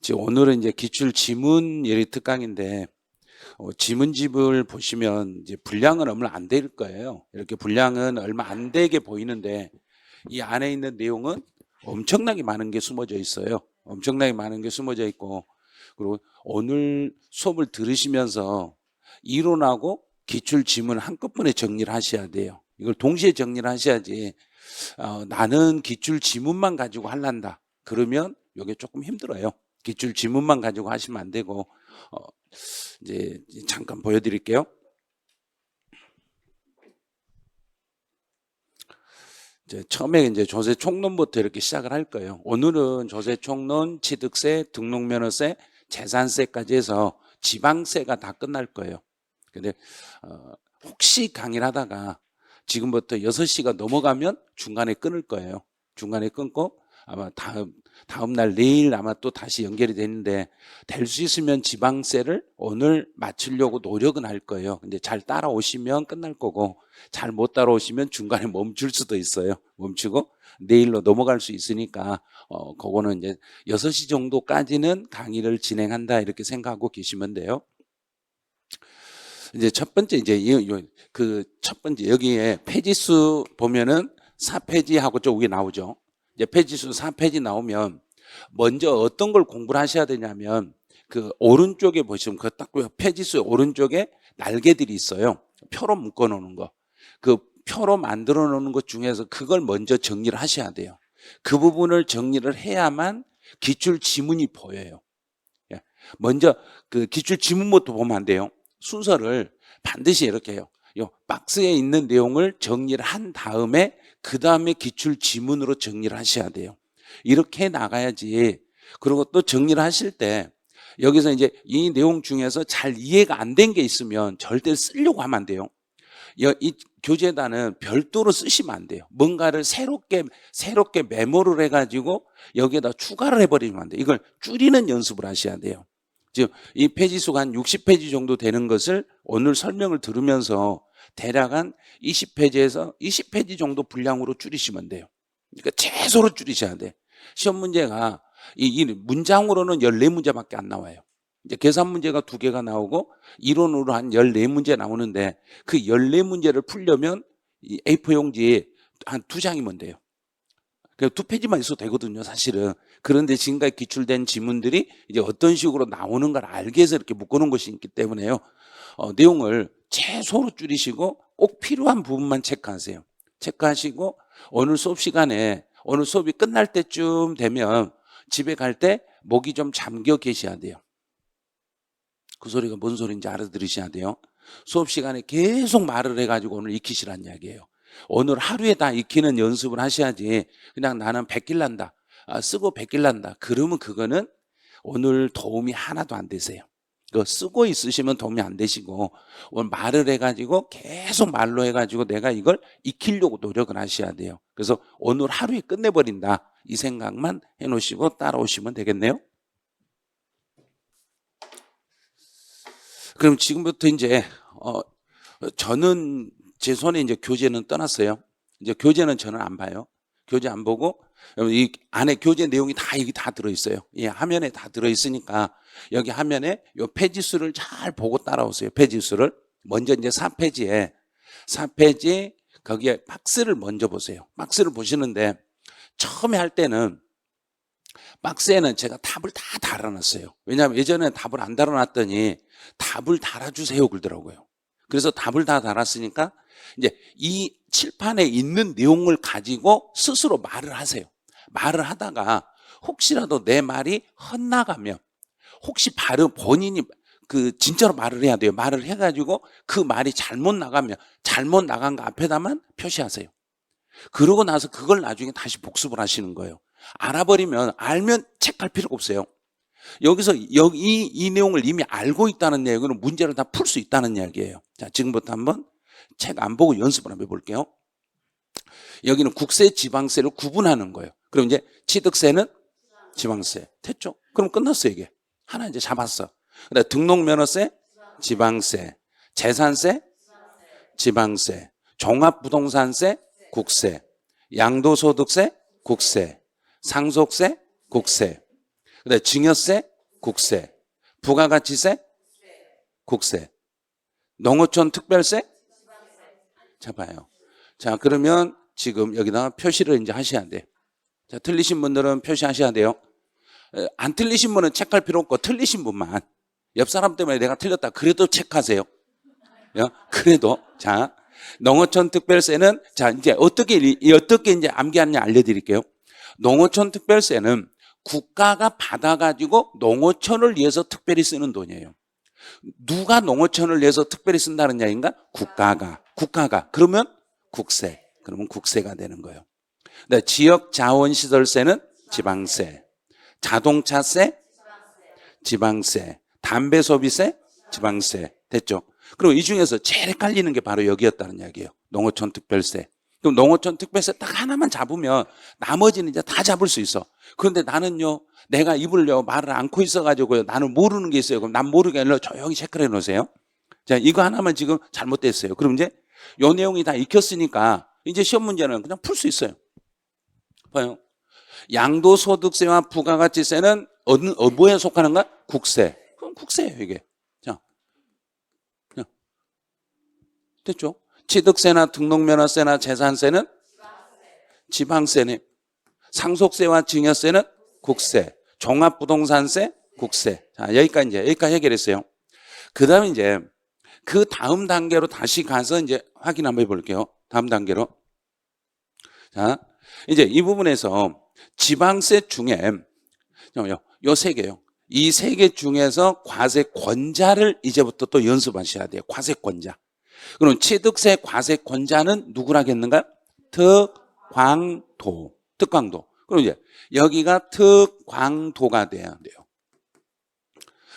지금 오늘은 이제 기출 지문 예리 특강인데 지문집을 보시면 이제 분량은 얼마 안 될 거예요. 이렇게 분량은 얼마 안 되게 보이는데 이 안에 있는 내용은 엄청나게 많은 게 숨어져 있어요. 엄청나게 많은 게 숨어져 있고, 그리고 오늘 수업을 들으시면서 이론하고 기출 지문 한꺼번에 정리를 하셔야 돼요. 이걸 동시에 정리를 하셔야지 나는 기출 지문만 가지고 할란다 그러면 이게 조금 힘들어요. 기출 지문만 가지고 하시면 안 되고, 이제 잠깐 보여드릴게요. 이제 처음에 이제 조세 총론부터 이렇게 시작을 할 거예요. 오늘은 조세 총론, 취득세, 등록면허세, 재산세까지 해서 지방세가 다 끝날 거예요. 근데 혹시 강의를 하다가 지금부터 6시가 넘어가면 중간에 끊을 거예요. 중간에 끊고 아마 다음 날 내일 아마 또 다시 연결이 되는데, 될 수 있으면 지방세를 오늘 마치려고 노력은 할 거예요. 근데 잘 따라오시면 끝날 거고, 잘 못 따라오시면 중간에 멈출 수도 있어요. 멈추고 내일로 넘어갈 수 있으니까 그거는 이제 6시 정도까지는 강의를 진행한다 이렇게 생각하고 계시면 돼요. 이제 첫 번째 첫 번째 여기에 페이지수 보면은 4페이지하고 저 위에 나오죠. 이제 페이지수 4페이지 나오면 먼저 어떤 걸 공부를 하셔야 되냐면, 그 오른쪽에 보시면 그 딱 페이지수 오른쪽에 날개들이 있어요. 표로 묶어 놓는 거. 그 표로 만들어 놓는 것 중에서 그걸 먼저 정리를 하셔야 돼요. 그 부분을 정리를 해야만 기출 지문이 보여요. 먼저 그 기출 지문부터 보면 안 돼요. 순서를 반드시 이렇게 해요. 이 박스에 있는 내용을 정리를 한 다음에 그 다음에 기출 지문으로 정리를 하셔야 돼요. 이렇게 나가야지. 그리고 또 정리를 하실 때 여기서 이제 이 내용 중에서 잘 이해가 안 된 게 있으면 절대 쓰려고 하면 안 돼요. 이 교재단은 별도로 쓰시면 안 돼요. 뭔가를 새롭게 메모를 해가지고 여기에다 추가를 해버리면 안 돼요. 이걸 줄이는 연습을 하셔야 돼요. 즉, 이 페이지 수가 한 60페이지 정도 되는 것을 오늘 설명을 들으면서 대략 한 20페이지에서 20페이지 정도 분량으로 줄이시면 돼요. 그러니까 최소로 줄이셔야 돼. 시험 문제가 이 문장으로는 14문제밖에 안 나와요. 이제 계산 문제가 2개가 나오고 이론으로 한 14문제 나오는데, 그 14문제를 풀려면 이 A4 용지에 한 2장이면 돼요. 그냥 2페이지만 있어도 되거든요, 사실은. 그런데 지금까지 기출된 지문들이 이제 어떤 식으로 나오는 걸 알기 위해서 이렇게 묶어놓은 것이 있기 때문에요. 내용을 최소로 줄이시고 꼭 필요한 부분만 체크하세요. 체크하시고 오늘 수업 시간에, 오늘 수업이 끝날 때쯤 되면 집에 갈 때 목이 좀 잠겨 계셔야 돼요. 그 소리가 뭔 소리인지 알아들으셔야 돼요. 수업 시간에 계속 말을 해가지고 오늘 익히시란 이야기예요. 오늘 하루에 다 익히는 연습을 하셔야지, 그냥 나는 백길난다, 쓰고 백길난다 그러면 그거는 오늘 도움이 하나도 안 되세요. 그거 쓰고 있으시면 도움이 안 되시고, 오늘 말을 해가지고 계속 말로 해가지고 내가 이걸 익히려고 노력을 하셔야 돼요. 그래서 오늘 하루에 끝내버린다 이 생각만 해놓으시고 따라오시면 되겠네요. 그럼 지금부터 이제 저는 제 손에 이제 교재는 떠났어요. 이제 교재는 저는 안 봐요. 교재 안 보고 이 안에 교재 내용이 다 여기 다 들어있어요. 이 화면에 다 들어있으니까 여기 화면에 요 페이지 수를 잘 보고 따라오세요. 페이지 수를 먼저 이제 4페이지 거기에 박스를 먼저 보세요. 박스를 보시는데 처음에 할 때는 박스에는 제가 답을 다 달아놨어요. 왜냐하면 예전에 답을 안 달아놨더니 답을 달아주세요 그러더라고요. 그래서 답을 다 달았으니까 이제 이 칠판에 있는 내용을 가지고 스스로 말을 하세요. 말을 하다가 혹시라도 내 말이 헛나가면, 혹시 본인이 진짜로 말을 해야 돼요. 말을 해가지고 그 말이 잘못 나가면 잘못 나간 거 앞에다만 표시하세요. 그러고 나서 그걸 나중에 다시 복습을 하시는 거예요. 알면 체크할 필요가 없어요. 여기서 이 내용을 이미 알고 있다는 얘기는 문제를 다 풀 수 있다는 이야기예요. 자, 지금부터 한번 책 안 보고 연습을 한번 해볼게요. 여기는 국세, 지방세를 구분하는 거예요. 그럼 이제 취득세는 지방세. 됐죠? 그럼 끝났어, 이게. 하나 이제 잡았어. 그다음에 등록면허세, 지방세. 재산세, 지방세. 종합부동산세, 국세. 양도소득세, 국세. 상속세, 국세. 그다음에 증여세, 국세. 부가가치세? 국세. 농어촌 특별세? 자, 봐요. 자, 그러면 지금 여기다가 표시를 이제 하셔야 돼. 자, 틀리신 분들은 표시하셔야 돼요. 안 틀리신 분은 체크할 필요 없고, 틀리신 분만. 옆 사람 때문에 내가 틀렸다. 그래도 체크하세요. 그래도. 자, 농어촌 특별세는, 자, 이제 어떻게 이제 암기하느냐 알려드릴게요. 농어촌 특별세는 국가가 받아가지고 농어촌을 위해서 특별히 쓰는 돈이에요. 누가 농어촌을 위해서 특별히 쓴다는 이야기인가? 국가가. 그러면 국세. 그러면 국세가 되는 거예요. 네, 지역 자원시설세는 지방세. 자동차세? 지방세. 담배 소비세? 지방세. 됐죠? 그리고 이 중에서 제일 헷갈리는 게 바로 여기였다는 이야기예요. 농어촌 특별세. 그럼 농어촌 특별세 딱 하나만 잡으면 나머지는 이제 다 잡을 수 있어. 그런데 나는요, 내가 입을요, 말을 안고 있어가지고요, 나는 모르는 게 있어요. 그럼 난 모르게 하려 조용히 체크를 해놓으세요. 자, 이거 하나만 지금 잘못됐어요. 그럼 이제 요 내용이 다 익혔으니까 이제 시험 문제는 그냥 풀 수 있어요. 봐요. 양도소득세와 부가가치세는 뭐에 속하는가? 국세. 그럼 국세예요, 이게. 자, 그냥. 됐죠? 취득세나 등록면허세나 재산세는 지방세네. 상속세와 증여세는 국세. 종합부동산세 국세. 자, 여기까지 해결했어요. 그 다음에 이제 그 다음 단계로 다시 가서 이제 확인 한번 해볼게요. 다음 단계로. 자, 이제 이 부분에서 지방세 중에 요 세 개요. 이 세 개 중에서 과세권자를 이제부터 또 연습하셔야 돼요. 과세권자. 그럼 취득세 과세권자는 누구라겠는가? 특광도. 그럼 이제 여기가 특광도가 돼야 돼요.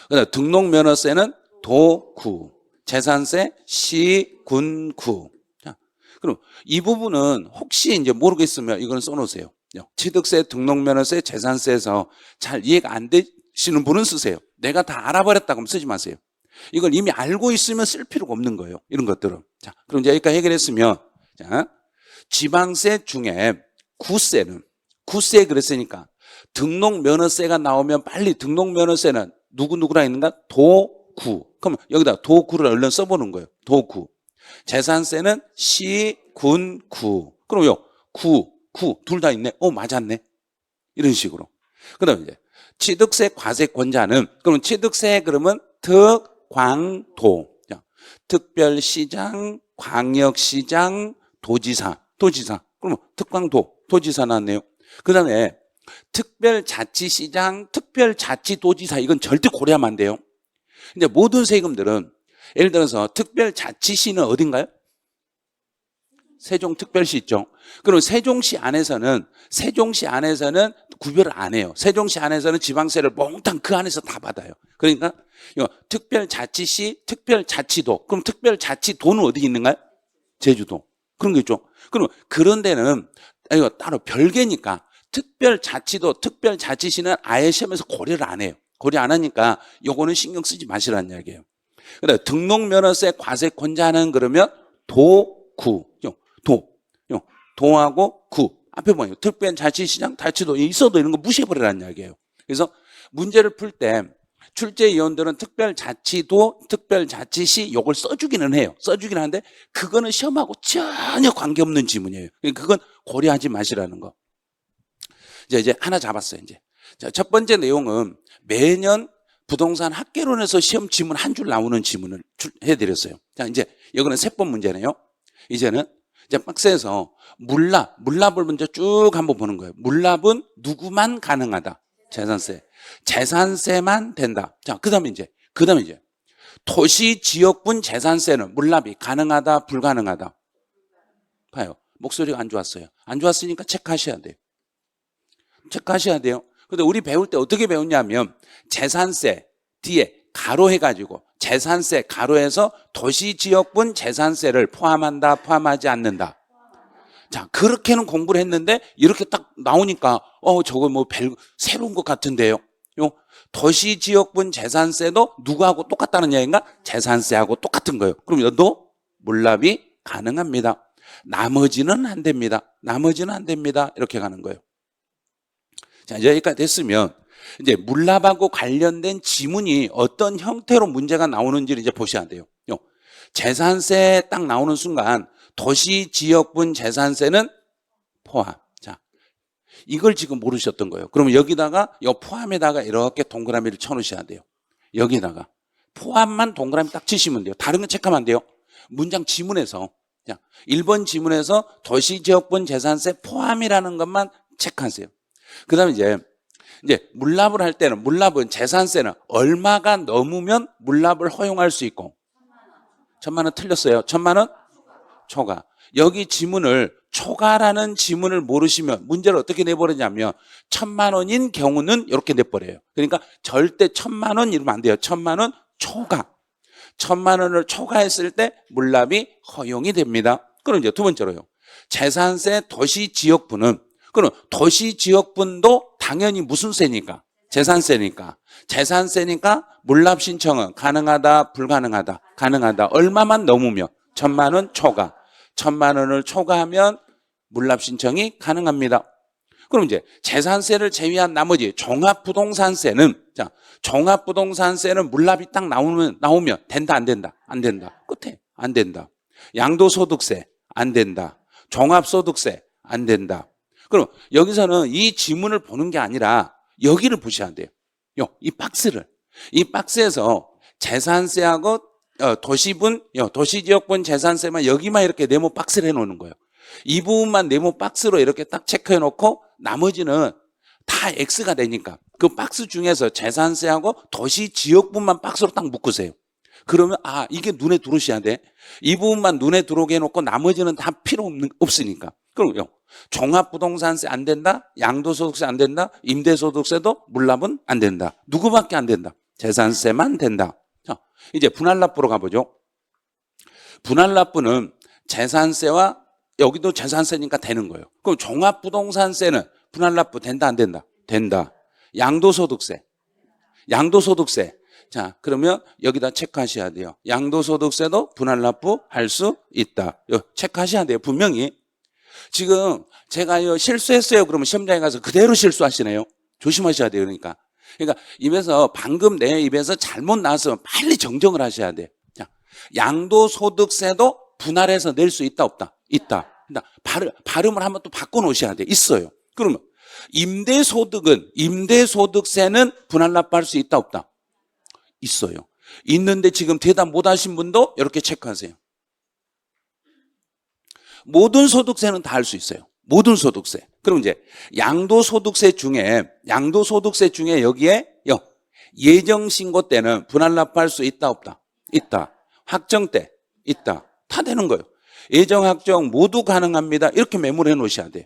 그다음 등록면허세는 도구, 재산세 시군구. 자, 그럼 이 부분은 혹시 이제 모르겠으면 이건 써놓으세요. 취득세, 등록면허세, 재산세에서 잘 이해가 안 되시는 분은 쓰세요. 내가 다 알아버렸다고 하면 쓰지 마세요. 이걸 이미 알고 있으면 쓸 필요가 없는 거예요. 이런 것들은. 자, 그럼 이제 여기까지 해결했으면, 자, 지방세 중에 구세 그랬으니까 등록면허세가 나오면 빨리 등록면허세는 누구라 있는가? 도구. 그럼 여기다 도구를 얼른 써보는 거예요. 도구. 재산세는 시군구. 그럼요, 구 둘 다 있네. 맞았네. 이런 식으로. 그 다음에 이제 취득세 과세권자는, 그러면 취득세 그러면 특광도. 특별시장, 광역시장, 도지사. 그러면 특광도, 도지사 나왔네요. 그 다음에 특별자치시장, 특별자치도지사, 이건 절대 고려하면 안 돼요. 근데 모든 세금들은 예를 들어서 특별자치시는 어딘가요? 세종특별시 있죠. 그럼 세종시 안에서는 구별을 안 해요. 세종시 안에서는 지방세를 몽땅 그 안에서 다 받아요. 그러니까 특별자치시, 특별자치도. 그럼 특별자치도는 어디 있는가요? 제주도. 그런 게 있죠. 그럼 그런 데는 이거 따로 별개니까 특별자치도, 특별자치시는 아예 시험에서 고려를 안 해요. 고려 안 하니까 요거는 신경 쓰지 마시라는 이야기예요. 그다음에 등록면허세 과세권자는 그러면 도구. 도하고 구. 앞에 보면 특별자치시장, 자치도 있어도 이런 거 무시해버리라는 이야기예요. 그래서 문제를 풀 때 출제위원들은 특별자치도, 특별자치시 요걸 써주기는 해요. 써주긴 하는데 그거는 시험하고 전혀 관계없는 지문이에요. 그건 고려하지 마시라는 거. 이제 하나 잡았어요. 이제 자, 첫 번째 내용은 매년 부동산 학개론에서 시험 지문 한 줄 나오는 지문을 해드렸어요. 자, 이제 이거는 세법 문제네요. 이제는 이제 박스에서 물납을 먼저 쭉 한번 보는 거예요. 물납은 누구만 가능하다? 재산세만 된다. 자, 그다음에 이제 토시 지역분 재산세는 물납이 가능하다, 불가능하다? 봐요. 목소리가 안 좋았어요. 안 좋았으니까 체크하셔야 돼요. 근데 우리 배울 때 어떻게 배웠냐면 재산세 뒤에 가로해가지고 재산세 가로해서 도시지역분 재산세를 포함한다, 포함하지 않는다. 자, 그렇게는 공부를 했는데 이렇게 딱 나오니까 저거 뭐 새로운 것 같은데요. 도시지역분 재산세도 누구하고 똑같다는 얘기인가? 재산세하고 똑같은 거예요. 그럼 여도 물납이 가능합니다. 나머지는 안 됩니다. 이렇게 가는 거예요. 자, 이제 여기까지 됐으면 이제 물납하고 관련된 지문이 어떤 형태로 문제가 나오는지를 이제 보셔야 돼요. 재산세 딱 나오는 순간 도시지역분 재산세는 포함. 자, 이걸 지금 모르셨던 거예요. 그러면 여기다가 이 포함에다가 이렇게 동그라미를 쳐놓으셔야 돼요. 여기다가 포함만 동그라미 딱 치시면 돼요. 다른 건 체크하면 안 돼요. 문장 지문에서, 자, 1번 지문에서 도시지역분 재산세 포함이라는 것만 체크하세요. 그 다음에 이제 물납을 할 때는, 물납은 재산세는 얼마가 넘으면 물납을 허용할 수 있고, 1,000만 원 틀렸어요. 1,000만 원 초과. 여기 지문을 초과라는 지문을 모르시면 문제를 어떻게 내버리냐면 1,000만 원인 경우는 이렇게 내버려요. 그러니까 절대 1,000만 원 이러면 안 돼요. 1,000만 원 초과. 1,000만 원을 초과했을 때 물납이 허용이 됩니다. 그럼 이제 두 번째로요. 재산세 도시지역분은, 그럼 도시지역분도 당연히 무슨 세니까? 재산세니까. 재산세니까 물납 신청은 가능하다, 불가능하다? 가능하다. 얼마만 넘으면? 1,000만 원 초과. 1,000만 원을 초과하면 물납 신청이 가능합니다. 그럼 이제 재산세를 제외한 나머지 종합부동산세는, 자, 종합부동산세는 물납이 딱 나오면 된다, 안 된다? 안 된다. 끝에 안 된다. 양도소득세 안 된다. 종합소득세 안 된다. 그럼 여기서는 이 지문을 보는 게 아니라 여기를 보셔야 돼요. 이 박스를. 이 박스에서 재산세하고 도시지역분 재산세만 여기만 이렇게 네모 박스를 해놓는 거예요. 이 부분만 네모 박스로 이렇게 딱 체크해놓고 나머지는 다 X가 되니까 그 박스 중에서 재산세하고 도시지역분만 박스로 딱 묶으세요. 그러면 이게 눈에 들어오셔야 돼. 이 부분만 눈에 들어오게 해놓고 나머지는 다 필요 없으니까. 그럼 종합부동산세 안 된다, 양도소득세 안 된다, 임대소득세도 물납은 안 된다. 누구밖에 안 된다? 재산세만 된다. 자, 이제 분할납부로 가보죠. 분할납부는 재산세와 여기도 재산세니까 되는 거예요. 그럼 종합부동산세는 분할납부 된다, 안 된다? 된다. 양도소득세. 자, 그러면 여기다 체크하셔야 돼요. 양도소득세도 분할납부 할 수 있다. 체크하셔야 돼요. 분명히. 지금 제가 실수했어요. 그러면 시험장에 가서 그대로 실수하시네요. 조심하셔야 돼요. 그러니까 입에서 방금 내 입에서 잘못 나왔으면 빨리 정정을 하셔야 돼요. 자, 양도소득세도 분할해서 낼 수 있다, 없다? 있다. 발음을 한번 또 바꿔 놓으셔야 돼요. 있어요. 그러면 임대소득세는 분할납부할 수 있다, 없다? 있어요. 있는데 지금 대답 못 하신 분도 이렇게 체크하세요. 모든 소득세는 다 할 수 있어요. 모든 소득세. 그럼 이제 양도소득세 중에 여기에 예정신고 때는 분할납부할 수 있다, 없다? 있다. 확정 때 있다. 다 되는 거예요. 예정, 확정 모두 가능합니다. 이렇게 메모를 해 놓으셔야 돼요.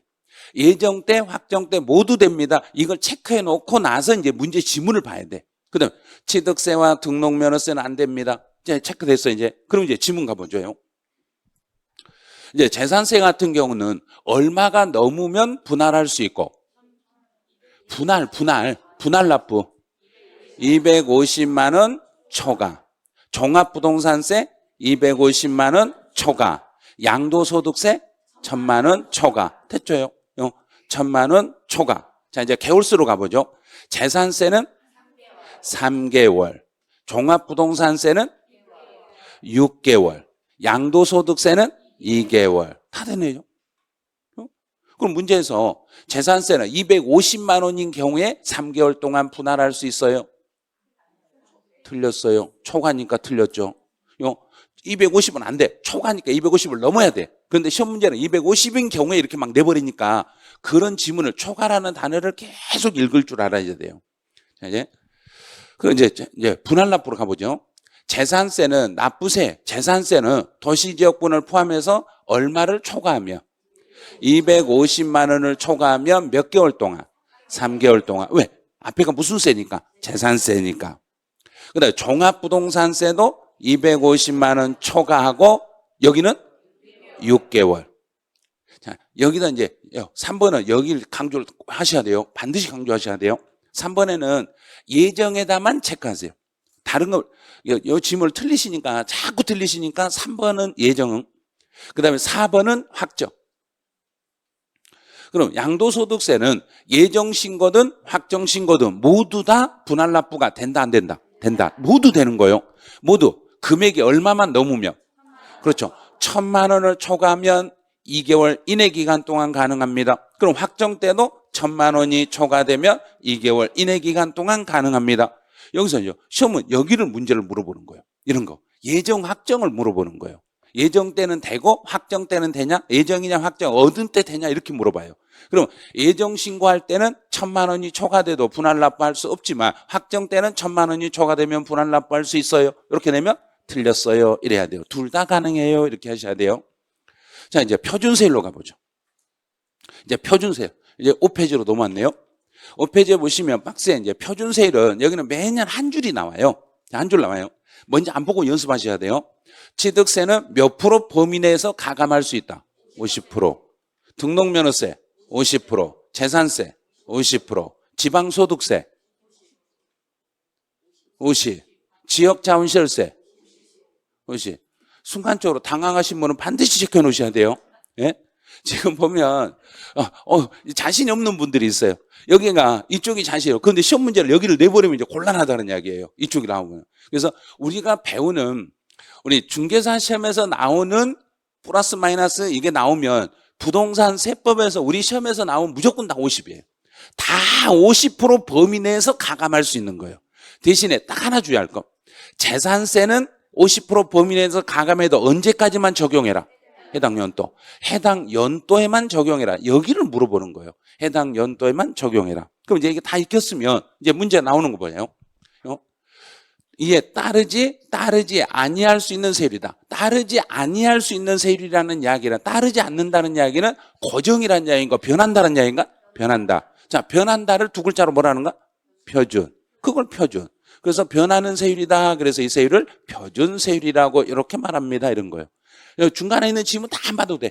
예정 때, 확정 때 모두 됩니다. 이걸 체크해 놓고 나서 이제 문제 지문을 봐야 돼. 그 다음 취득세와 등록면허세는 안 됩니다. 이제 체크됐어, 이제. 그럼 이제 지문 가보죠. 이제 재산세 같은 경우는 얼마가 넘으면 분할할 수 있고, 분할납부 250만 원 초과, 종합부동산세 250만 원 초과, 양도소득세 1,000만 원 초과. 됐죠? 1,000만 원 초과. 자, 이제 개월수로 가보죠. 재산세는 3개월, 종합부동산세는 6개월, 양도소득세는 2개월. 다 되네요. 그럼 문제에서 재산세는 250만 원인 경우에 3개월 동안 분할할 수 있어요? 틀렸어요. 초과니까 틀렸죠. 250은 안 돼. 초과니까 250을 넘어야 돼. 그런데 시험 문제는 250인 경우에 이렇게 막 내버리니까 그런 지문을 초과라는 단어를 계속 읽을 줄 알아야 돼요. 자, 그럼 이제 분할납부로 가보죠. 재산세는 재산세는 도시지역분을 포함해서 얼마를 초과하며 250만 원을 초과하면 몇 개월 동안? 3개월 동안. 왜? 앞에가 무슨 세니까? 재산세니까. 그다음에 종합부동산세도 250만 원 초과하고 여기는 6개월. 자, 여기다 이제 3번은 여기를 강조를 하셔야 돼요. 반드시 강조하셔야 돼요. 3번에는 예정에다만 체크하세요. 다른 거, 요 지문을 자꾸 틀리시니까 3번은 예정. 그 다음에 4번은 확정. 그럼 양도소득세는 예정신고든 확정신고든 모두 다 분할납부가 된다, 안 된다? 된다. 모두 되는 거예요. 모두. 금액이 얼마만 넘으면. 그렇죠. 1,000만 원을 초과하면 2개월 이내 기간 동안 가능합니다. 그럼 확정 때도 1,000만 원이 초과되면 2개월 이내 기간 동안 가능합니다. 여기서요, 시험은 여기를 문제를 물어보는 거예요. 이런 거. 예정 확정을 물어보는 거예요. 예정 때는 되고 확정 때는 되냐? 예정이냐 확정 어느 때 되냐? 이렇게 물어봐요. 그럼 예정 신고할 때는 1,000만 원이 초과돼도 분할 납부할 수 없지만 확정 때는 1,000만 원이 초과되면 분할 납부할 수 있어요. 이렇게 되면 틀렸어요. 이래야 돼요. 둘 다 가능해요. 이렇게 하셔야 돼요. 자, 이제 표준세율로 가보죠. 이제 표준세율. 이제 5페이지로 넘어왔네요. 5페이지에 보시면 박스에 이제 표준세율은 여기는 매년 한 줄이 나와요. 한 줄 나와요. 먼저 안 보고 연습하셔야 돼요. 취득세는 몇 프로 범위 내에서 가감할 수 있다? 50%. 등록면허세 50%. 재산세 50%. 지방소득세 50%. 지역자원시설세 50%. 순간적으로 당황하신 분은 반드시 체크해 놓으셔야 돼요. 예? 지금 보면 자신이 없는 분들이 있어요. 여기가 이쪽이 자신이에요. 그런데 시험 문제를 여기를 내버리면 이제 곤란하다는 이야기예요. 이쪽이 나오면. 그래서 우리가 배우는 우리 중개사 시험에서 나오는 플러스 마이너스 이게 나오면 부동산 세법에서 우리 시험에서 나오면 무조건 다 50이에요. 다 50% 범위 내에서 가감할 수 있는 거예요. 대신에 딱 하나 주의할 거. 재산세는 50% 범위 내에서 가감해도 언제까지만 적용해라? 해당 연도. 해당 연도에만 적용해라. 여기를 물어보는 거예요. 해당 연도에만 적용해라. 그럼 이제 이게 다 익혔으면 이제 문제 나오는 거 뭐예요? 이에 따르지 아니할 수 있는 세율이다. 따르지 아니할 수 있는 세율이라는 이야기는 따르지 않는다는 이야기는 고정이라는 이야기인가 변한다는 이야기인가? 변한다. 자, 변한다를 두 글자로 뭐라는가? 표준. 그걸 표준. 그래서 변하는 세율이다. 그래서 이 세율을 표준세율이라고 이렇게 말합니다. 이런 거예요. 중간에 있는 지문 다 안 봐도 돼.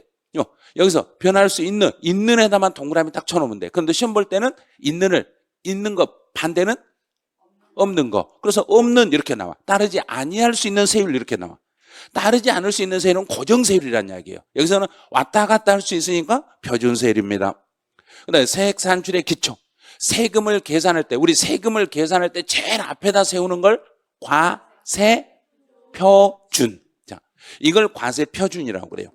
여기서 변할 수 있는 에다만 동그라미 딱 쳐놓으면 돼. 그런데 시험 볼 때는 있는 거 반대는 없는 거. 그래서 없는 이렇게 나와. 따르지 아니할 수 있는 세율 이렇게 나와. 따르지 않을 수 있는 세율은 고정세율이라는 이야기예요. 여기서는 왔다 갔다 할 수 있으니까 표준세율입니다. 그다음에 세액 산출의 기초. 세금을 계산할 때 우리 세금을 계산할 때 제일 앞에다 세우는 걸 과세표준. 자, 이걸 과세표준이라고 그래요.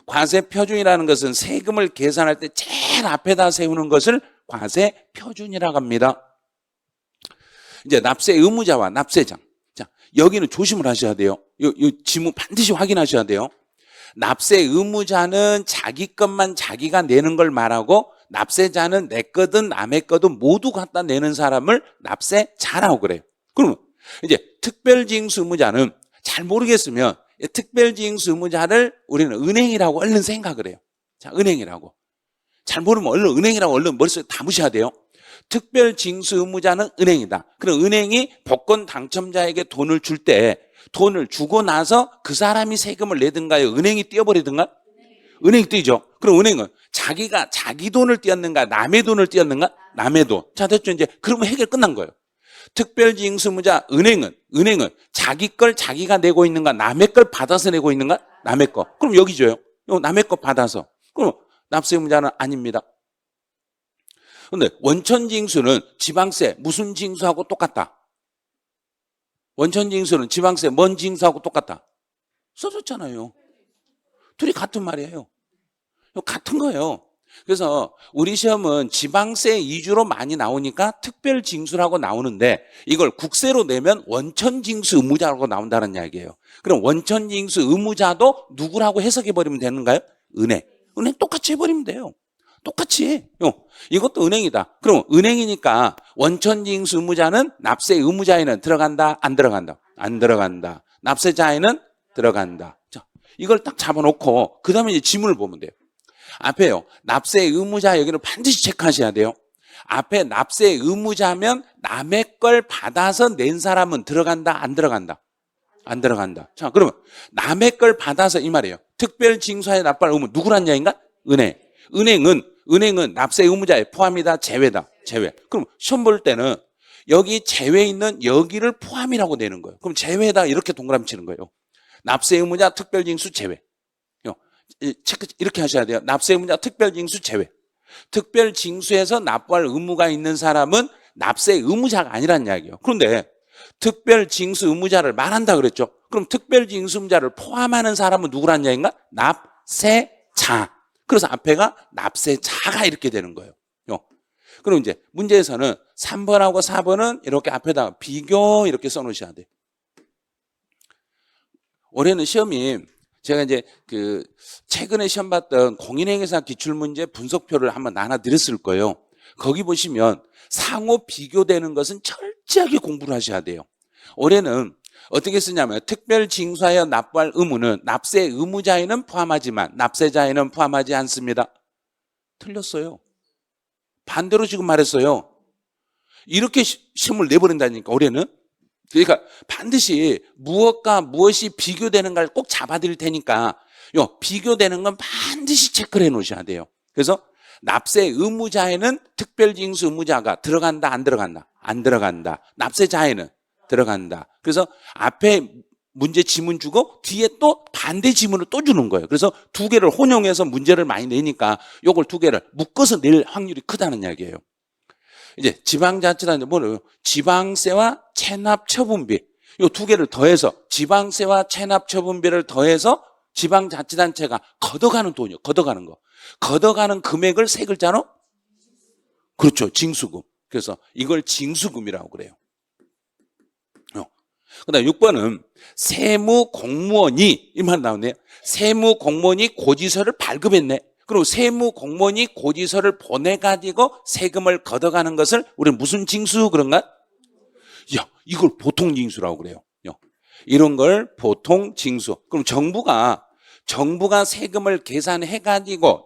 과세표준이라는 것은 세금을 계산할 때 제일 앞에다 세우는 것을 과세표준이라고 합니다. 이제 납세 의무자와 납세장. 자, 여기는 조심을 하셔야 돼요. 이 지문 반드시 확인하셔야 돼요. 납세 의무자는 자기 것만 자기가 내는 걸 말하고 납세자는 내 거든 남의 거든 모두 갖다 내는 사람을 납세자라고 그래요. 그러면 이제 특별징수 의무자는 잘 모르겠으면 특별징수 의무자를 우리는 은행이라고 얼른 생각을 해요. 자, 은행이라고. 잘 모르면 얼른 은행이라고 얼른 머릿속에 담으셔야 돼요. 특별징수 의무자는 은행이다. 그럼 은행이 복권 당첨자에게 돈을 줄 때 돈을 주고 나서 그 사람이 세금을 내든가요? 은행이 떼어버리든가? 은행이 떼죠. 그럼 은행은 자기가 자기 돈을 떼었는가? 남의 돈을 떼었는가? 남의 돈. 자, 됐죠. 이제 그러면 해결 끝난 거예요. 특별징수 의무자 은행은 자기 걸 자기가 내고 있는가? 남의 걸 받아서 내고 있는가? 남의 거. 그럼 여기 줘요. 남의 거 받아서. 그럼 납세 의무자는 아닙니다. 그런데 원천징수는 지방세 무슨 징수하고 똑같다? 원천징수는 지방세 뭔 징수하고 똑같다? 써줬잖아요. 둘이 같은 말이에요. 같은 거예요. 그래서 우리 시험은 지방세 위주로 많이 나오니까 특별징수라고 나오는데 이걸 국세로 내면 원천징수 의무자라고 나온다는 이야기예요. 그럼 원천징수 의무자도 누구라고 해석해버리면 되는가요? 은행 똑같이 해버리면 돼요. 똑같이. 이것도 은행이다. 그럼 은행이니까 원천징수 의무자는 납세 의무자에는 들어간다? 안 들어간다? 안 들어간다. 납세자에는 들어간다. 자, 이걸 딱 잡아놓고 그 다음에 이제 지문을 보면 돼요. 앞에요. 납세 의무자 여기는 반드시 체크하셔야 돼요. 앞에 납세 의무자면 남의 걸 받아서 낸 사람은 들어간다? 안 들어간다? 안 들어간다. 자, 그러면 남의 걸 받아서 이 말이에요. 특별징수하에 납부할 의무 누구란 얘기인가? 은행은 납세 의무자에 포함이다? 제외다? 제외. 그럼 시험 볼 때는 여기 제외 있는 여기를 포함이라고 내는 거예요. 그럼 제외다 이렇게 동그라미 치는 거예요. 납세 의무자 특별징수 제외. 체크 이렇게 하셔야 돼요. 납세 의무자 특별징수 제외. 특별 징수에서 납부할 의무가 있는 사람은 납세 의무자가 아니란 이야기예요. 그런데 특별 징수 의무자를 말한다 그랬죠. 그럼 특별 징수 의무자를 포함하는 사람은 누구란 이야기인가? 납세자. 그래서 앞에가 납세자가 이렇게 되는 거예요. 그럼 이제 문제에서는 3번하고 4번은 이렇게 앞에다가 비교 이렇게 써놓으셔야 돼요. 올해는 시험이 제가 이제 그 최근에 시험 봤던 공인행위사 기출문제 분석표를 한번 나눠드렸을 거예요. 거기 보시면 상호 비교되는 것은 철저하게 공부를 하셔야 돼요. 올해는 어떻게 쓰냐면 특별 징수하여 납부할 의무는 납세 의무자에는 포함하지만 납세자에는 포함하지 않습니다. 틀렸어요. 반대로 지금 말했어요. 이렇게 시험을 내버린다니까 올해는. 그러니까 반드시 무엇과 무엇이 비교되는가를 꼭 잡아드릴 테니까 비교되는 건 반드시 체크를 해 놓으셔야 돼요. 그래서 납세 의무자에는 특별징수 의무자가 들어간다 안 들어간다? 안 들어간다. 납세자에는 들어간다. 그래서 앞에 문제 지문 주고 뒤에 또 반대 지문을 또 주는 거예요. 그래서 두 개를 혼용해서 문제를 많이 내니까 요걸 두 개를 묶어서 낼 확률이 크다는 이야기예요. 이제 지방자치단체 뭐예요? 지방세와 체납처분비 요 두 개를 더해서 지방세와 체납처분비를 더해서 지방자치단체가 걷어가는 돈이요. 걷어가는 거. 걷어가는 금액을 세 글자로 그렇죠. 징수금. 그래서 이걸 징수금이라고 그래요. 그다음 6번은 세무공무원이 이 말 나오네요. 세무공무원이 고지서를 발급했네. 그리고 세무공무원이 고지서를 보내가지고 세금을 걷어가는 것을 우리는 무슨 징수 그런가? 야, 이걸 보통징수라고 그래요. 이런 걸 보통징수. 그럼 정부가 세금을 계산해가지고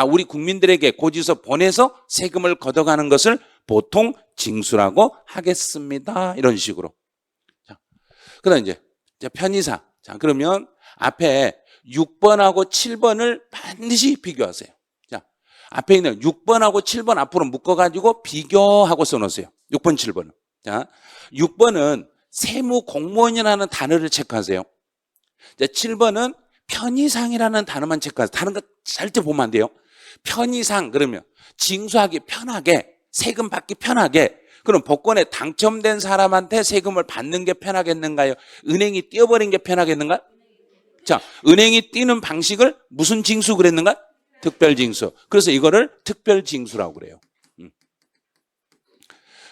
우리 국민들에게 고지서 보내서 세금을 걷어가는 것을 보통징수라고 하겠습니다. 이런 식으로. 자, 그다음 이제 편의상. 자, 그러면 앞에 6번하고 7번을 반드시 비교하세요. 자, 앞에 있는 6번하고 7번 앞으로 묶어가지고 비교하고 써놓으세요. 6번, 7번은. 자, 6번은 세무공무원이라는 단어를 체크하세요. 자, 7번은 편의상이라는 단어만 체크하세요. 다른 거 절대 보면 안 돼요. 편의상 그러면 징수하기 편하게, 세금 받기 편하게. 그럼 복권에 당첨된 사람한테 세금을 받는 게 편하겠는가요? 은행이 띄어버린 게 편하겠는가? 자, 은행이 띄는 방식을 무슨 징수 그랬는가? 특별징수. 그래서 이거를 특별징수라고 그래요.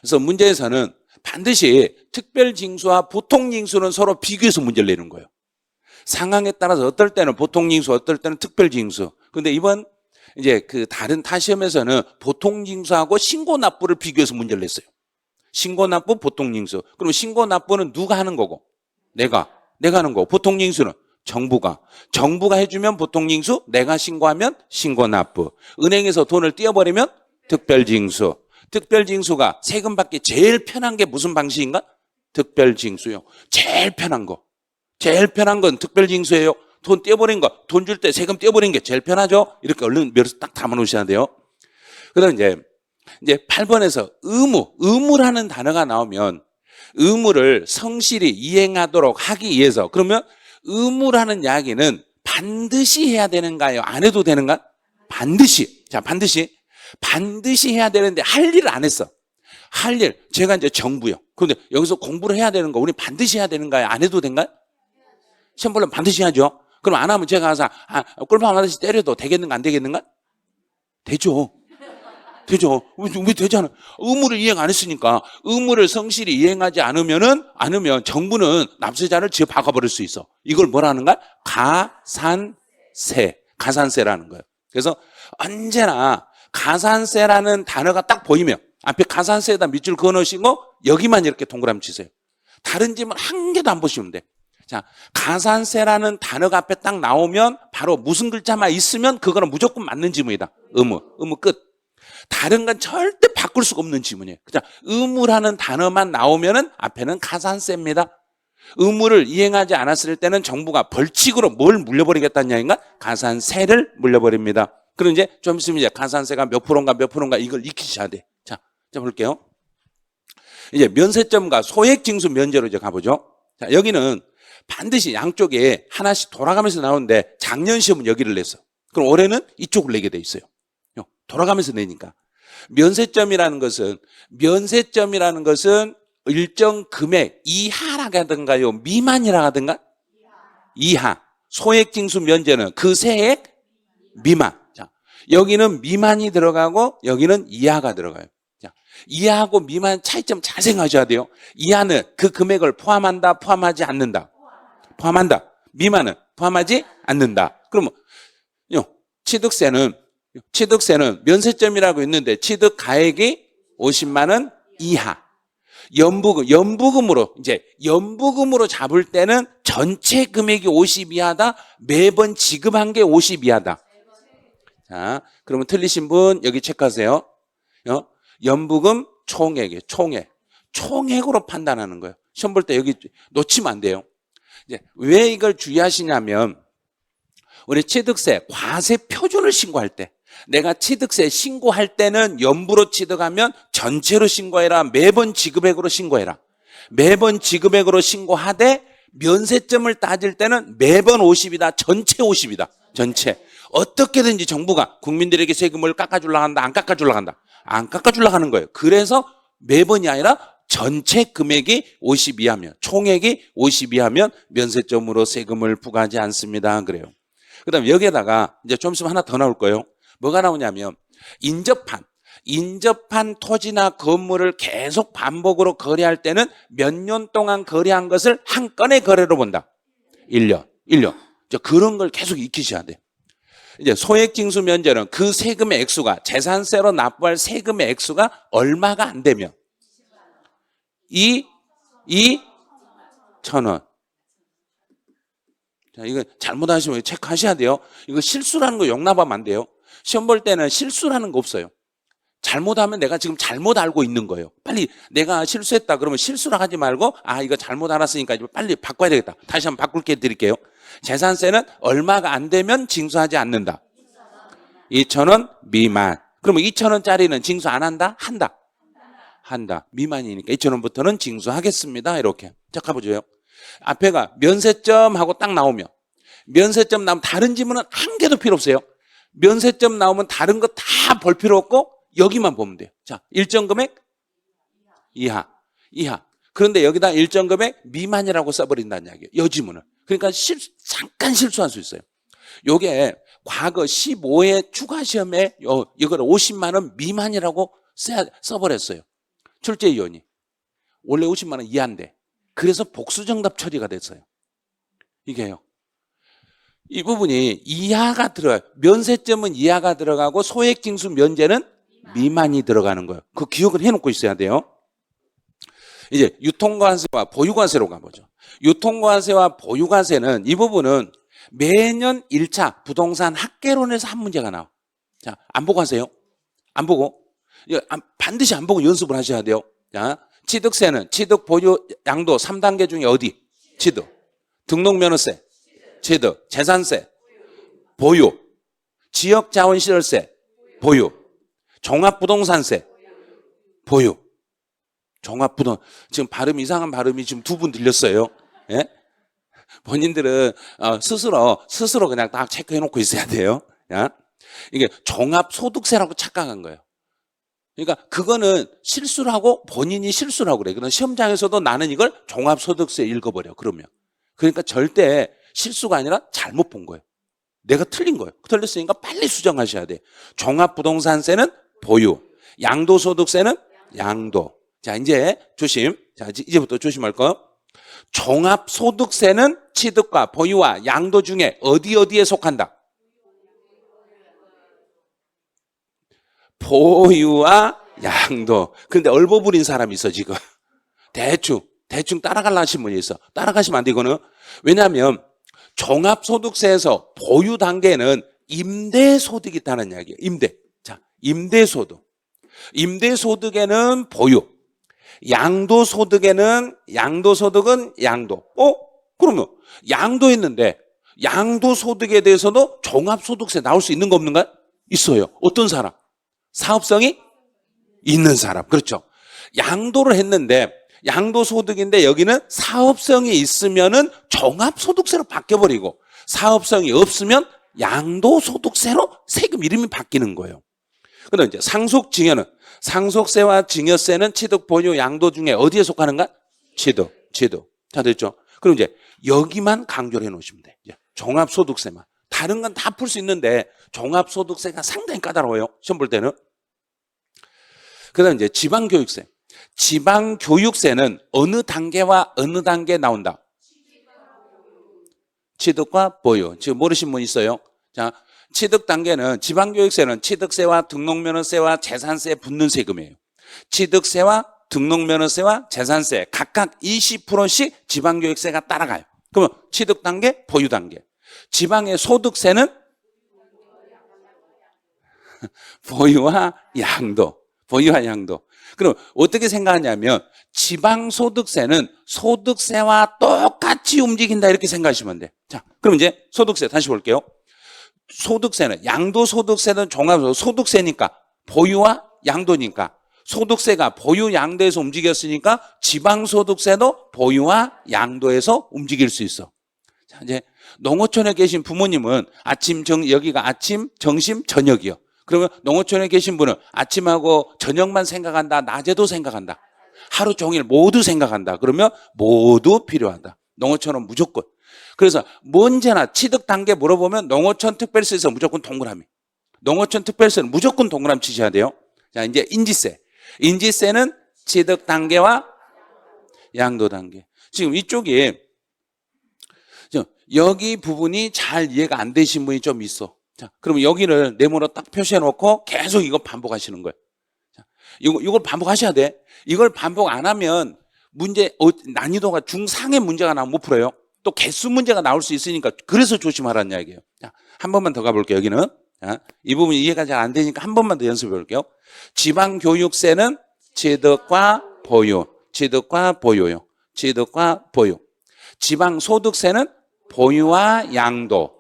그래서 문제에서는 반드시 특별징수와 보통징수는 서로 비교해서 문제를 내는 거예요. 상황에 따라서 어떨 때는 보통징수, 어떨 때는 특별징수. 근데 이번 이제 그 다른 타 시험에서는 보통징수하고 신고납부를 비교해서 문제를 냈어요. 신고납부, 보통징수. 그럼 신고납부는 누가 하는 거고? 내가 하는 거고. 보통징수는 정부가 해주면 보통징수, 내가 신고하면 신고납부. 은행에서 돈을 띄어버리면 특별징수. 특별징수가 세금 받기 제일 편한 게 무슨 방식인가? 특별징수요. 제일 편한 건 특별징수예요. 돈 떼어버린 거, 돈 줄 때 세금 떼어버린 게 제일 편하죠? 이렇게 얼른 몇 딱 담아 놓으셔야 돼요. 그 다음 이제 8번에서 의무라는 단어가 나오면 의무를 성실히 이행하도록 하기 위해서 그러면 의무라는 이야기는 반드시 해야 되는가요? 안 해도 되는가? 반드시 해야 되는데 할 일을 안 했어. 제가 이제 정부요. 그런데 여기서 공부를 해야 되는 거 우리 반드시 해야 되는가요? 안 해도 된가요? 시험 보려면 반드시 해야죠. 그럼 안 하면 제가 가서 꿀밤 하나씩 때려도 되겠는가 안 되겠는가? 되죠. 왜 되잖아. 의무를 이행 안 했으니까 의무를 성실히 이행하지 않으면 정부는 납세자를 박아버릴 수 있어. 이걸 뭐라는가? 가산세라는 거예요. 그래서 언제나 가산세라는 단어가 딱 보이면 앞에 가산세에다 밑줄 그어 놓으시고 여기만 이렇게 동그라미 치세요. 다른 지문 한 개도 안 보시면 돼. 자, 가산세라는 단어가 앞에 딱 나오면 바로 무슨 글자만 있으면 그거는 무조건 맞는 지문이다. 의무 끝. 다른 건 절대 바꿀 수가 없는 지문이에요. 자, 의무라는 단어만 나오면은 앞에는 가산세입니다. 의무를 이행하지 않았을 때는 정부가 벌칙으로 뭘 물려버리겠다는 이야기인가? 가산세를 물려버립니다. 그럼 이제 좀 있으면 이제 가산세가 몇 프로인가 이걸 익히셔야 돼. 자 볼게요. 이제 면세점과 소액징수 면제로 이제 가보죠. 자, 여기는 반드시 양쪽에 하나씩 돌아가면서 나오는데 작년 시험은 여기를 냈어. 그럼 올해는 이쪽을 내게 돼 있어요. 돌아가면서 내니까. 면세점이라는 것은 일정 금액 이하라고 하든가요, 미만이라 하든가? 이하. 소액징수 면제는 그 세액 미만. 자, 여기는 미만이 들어가고 여기는 이하가 들어가요. 자, 이하하고 미만 차이점 잘 생각하셔야 돼요. 이하는 그 금액을 포함한다, 포함하지 않는다? 포함한다. 미만은 포함하지 않는다. 그러면 취득세는 면세점이라고 있는데 취득 가액이 50만 원 이하. 연부금으로 잡을 때는 전체 금액이 50 이하다. 매번 지급한 게 50 이하다. 자, 그러면 틀리신 분 여기 체크하세요. 연부금 총액으로 판단하는 거예요. 시험 볼 때 여기 놓치면 안 돼요. 이제 왜 이걸 주의하시냐면 우리 취득세 과세 표준을 신고할 때, 내가 취득세 신고할 때는 연부로 취득하면 전체로 신고해라. 매번 지급액으로 신고해라. 매번 지급액으로 신고하되 면세점을 따질 때는 매번 50이다. 전체 50이다. 전체. 어떻게든지 정부가 국민들에게 세금을 깎아주려고 한다. 안 깎아주려고 한다. 안 깎아주려고 하는 거예요. 그래서 매번이 아니라 전체 금액이 50 이하면, 총액이 50 이하면 면세점으로 세금을 부과하지 않습니다. 그래요. 그 다음에 여기에다가 이제 좀 있으면 하나 더 나올 거예요. 뭐가 나오냐면 인접한 토지나 건물을 계속 반복으로 거래할 때는 몇 년 동안 거래한 것을 한 건의 거래로 본다. 1년. 그런 걸 계속 익히셔야 돼요. 이제 소액징수 면제는 그 세금의 액수가, 재산세로 납부할 세금의 액수가 얼마가 안 되면 2,000원. 자, 이거 잘못하시면 체크하셔야 돼요. 이거 실수라는 거 용납하면 안 돼요. 시험 볼 때는 실수라는 거 없어요. 잘못하면 내가 지금 잘못 알고 있는 거예요. 빨리 내가 실수했다 그러면 실수라 하지 말고, 이거 잘못 알았으니까 빨리 바꿔야 되겠다. 다시 한번 바꿀게 드릴게요. 재산세는 얼마가 안 되면 징수하지 않는다. 2,000원 미만. 그러면 2,000원짜리는 징수 안 한다? 한다. 미만이니까 2,000원부터는 징수하겠습니다. 이렇게. 자, 가보죠. 앞에가 면세점 하고 딱 나오면, 면세점 나오면 다른 지문은 한 개도 필요 없어요. 면세점 나오면 다른 거 다 볼 필요 없고 여기만 보면 돼요. 자, 일정 금액 이하. 그런데 여기다 일정 금액 미만이라고 써버린다는 이야기예요. 여지문은. 그러니까 잠깐 실수할 수 있어요. 요게 과거 15회 추가 시험에 이걸 50만 원 미만이라고 써버렸어요. 출제위원이. 원래 50만 원 이하인데. 그래서 복수정답 처리가 됐어요. 이게요. 이 부분이 이하가 들어가요. 면세점은 이하가 들어가고 소액징수 면제는 미만이 들어가는 거예요. 그 기억을 해놓고 있어야 돼요. 이제 유통과세와 보유과세로 가보죠. 유통과세와 보유과세는 이 부분은 매년 1차 부동산 학개론에서 한 문제가 나와. 자, 안 보고 하세요. 안 보고. 반드시 안 보고 연습을 하셔야 돼요. 자, 취득세는 취득, 보유, 양도 3단계 중에 어디? 취득. 등록면허세, 취득. 재산세, 보유. 지역자원시설세, 보유. 종합부동산세, 보유. 지금 이상한 발음이 지금 두 분 들렸어요. 예? 본인들은 스스로 그냥 딱 체크해 놓고 있어야 돼요. 야? 이게 종합소득세라고 착각한 거예요. 그러니까 그거는 실수라고, 본인이 실수라고 그래. 그럼 시험장에서도 나는 이걸 종합소득세 읽어버려. 그러니까 절대 실수가 아니라 잘못 본 거예요. 내가 틀린 거예요. 틀렸으니까 빨리 수정하셔야 돼. 종합부동산세는 보유, 양도소득세는 양도. 자, 이제 조심. 자, 이제부터 조심할 거. 종합소득세는 취득과 보유와 양도 중에 어디에 속한다? 보유와 양도. 근데 얼버무린 사람이 있어, 지금. 대충 따라가려 하신 분이 있어. 따라가시면 안 돼, 이거는. 왜냐하면 종합소득세에서 보유 단계는 임대소득이 있다는 이야기예요. 자, 임대소득. 임대소득에는 보유. 양도소득은 양도. 그러면 양도했는데 양도소득에 대해서도 종합소득세 나올 수 있는 거 없는가요? 있어요. 어떤 사람? 사업성이 있는 사람. 그렇죠. 양도를 했는데 양도소득인데 여기는 사업성이 있으면은 종합소득세로 바뀌어버리고, 사업성이 없으면 양도소득세로 세금 이름이 바뀌는 거예요. 그다음 이제 상속증여는 상속세와 증여세는 취득, 보유, 양도 중에 어디에 속하는가? 취득. 다 됐죠? 그럼 이제 여기만 강조를 해 놓으시면 돼. 이제 종합소득세만. 다른 건 다 풀 수 있는데 종합소득세가 상당히 까다로워요. 시험 볼 때는. 그다음 이제 지방교육세. 지방교육세는 어느 단계와 어느 단계에 나온다? 취득과 보유. 지금 모르신 분 있어요? 자, 취득 단계는 지방교육세는 취득세와 등록면허세와 재산세에 붙는 세금이에요. 취득세와 등록면허세와 재산세 각각 20%씩 지방교육세가 따라가요. 그러면 취득 단계, 보유 단계. 지방의 소득세는 보유와 양도. 그럼 어떻게 생각하냐면 지방소득세는 소득세와 똑같이 움직인다 이렇게 생각하시면 돼. 자, 그럼 이제 소득세 다시 볼게요. 소득세는 양도소득세는 종합소득세니까 보유와 양도니까 소득세가 보유 양도에서 움직였으니까 지방소득세도 보유와 양도에서 움직일 수 있어. 자, 이제 농어촌에 계신 부모님은 여기가 아침, 점심, 저녁이요. 그러면 농어촌에 계신 분은 아침하고 저녁만 생각한다, 낮에도 생각한다. 하루 종일 모두 생각한다. 그러면 모두 필요하다. 농어촌은 무조건. 그래서 언제나 취득 단계 물어보면 농어촌 특별세에서 무조건 동그라미. 농어촌 특별세는 무조건 동그라미 치셔야 돼요. 자, 이제 인지세. 인지세는 취득 단계와 양도 단계. 지금 이쪽에 여기 부분이 잘 이해가 안 되신 분이 좀 있어. 자, 그러면 여기를 네모로 딱 표시해 놓고 계속 이거 반복하시는 거예요. 자, 이걸 반복하셔야 돼. 이걸 반복 안 하면 난이도가 중상의 문제가 나오면 못 풀어요. 또 개수 문제가 나올 수 있으니까 그래서 조심하라는 이야기예요. 자, 한 번만 더 가볼게요. 여기는. 자, 이 부분이 이해가 잘 안 되니까 한 번만 더 연습해 볼게요. 지방교육세는 취득과 보유. 지방소득세는 보유와 양도.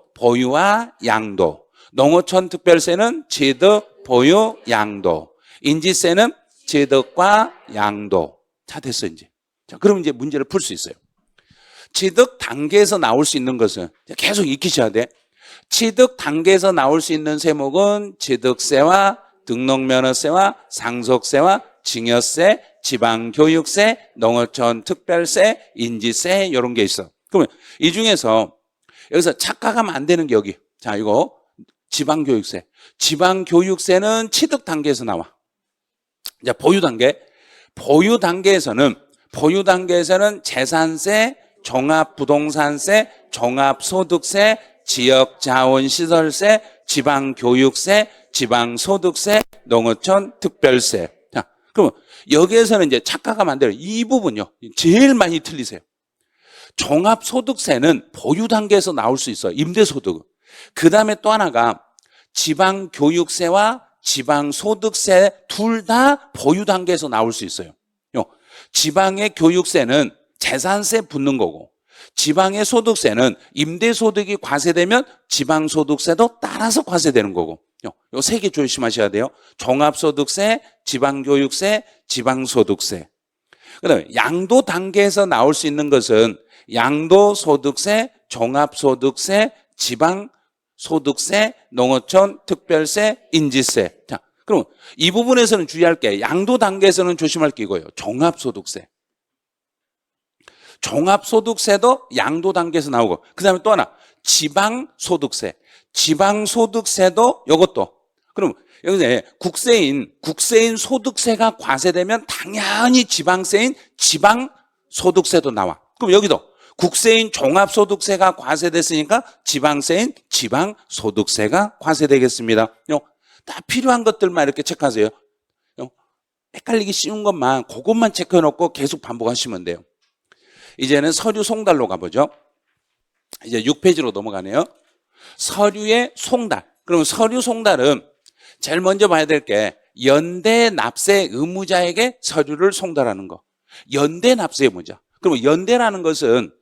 농어촌 특별세는 취득, 보유, 양도. 인지세는 취득과 양도. 다 됐어, 이제. 자, 그럼 이제 문제를 풀 수 있어요. 취득 단계에서 나올 수 있는 것은 계속 익히셔야 돼. 취득 단계에서 나올 수 있는 세목은 취득세와 등록면허세와 상속세와 증여세, 지방교육세, 농어촌 특별세, 인지세 이런 게 있어. 그러면 이 중에서 여기서 착각하면 안 되는 게 여기. 자, 이거 지방교육세. 지방교육세는 취득 단계에서 나와. 자, 보유 단계에서는 재산세, 종합부동산세, 종합소득세, 지역자원시설세, 지방교육세, 지방소득세, 농어촌 특별세. 자, 그러면 여기에서는 이제 착각하면 안 돼요. 이 부분요. 제일 많이 틀리세요. 종합소득세는 보유 단계에서 나올 수 있어요. 임대소득. 그 다음에 또 하나가 지방교육세와 지방소득세 둘 다 보유 단계에서 나올 수 있어요. 지방의 교육세는 재산세 붙는 거고 지방의 소득세는 임대소득이 과세되면 지방소득세도 따라서 과세되는 거고 요 세 개 조심하셔야 돼요. 종합소득세, 지방교육세, 지방소득세. 그 다음에 양도 단계에서 나올 수 있는 것은 양도소득세, 종합소득세, 지방소득세, 농어촌 특별세, 인지세. 자, 그럼 이 부분에서는 주의할 게 양도 단계에서는 조심할 게 이거예요. 종합소득세. 종합소득세도 양도 단계에서 나오고 그 다음에 또 하나 지방소득세. 지방소득세도 이것도. 그럼 여기서 국세인 소득세가 과세되면 당연히 지방세인 지방소득세도 나와. 그럼 여기도 국세인 종합소득세가 과세됐으니까 지방세인 지방소득세가 과세되겠습니다. 다 필요한 것들만 이렇게 체크하세요. 헷갈리기 쉬운 것만 그것만 체크해놓고 계속 반복하시면 돼요. 이제는 서류 송달로 가보죠. 이제 6페이지로 넘어가네요. 서류의 송달. 그럼 서류 송달은 제일 먼저 봐야 될 게 연대 납세 의무자에게 서류를 송달하는 거. 연대 납세 의무자. 그럼 연대라는 것은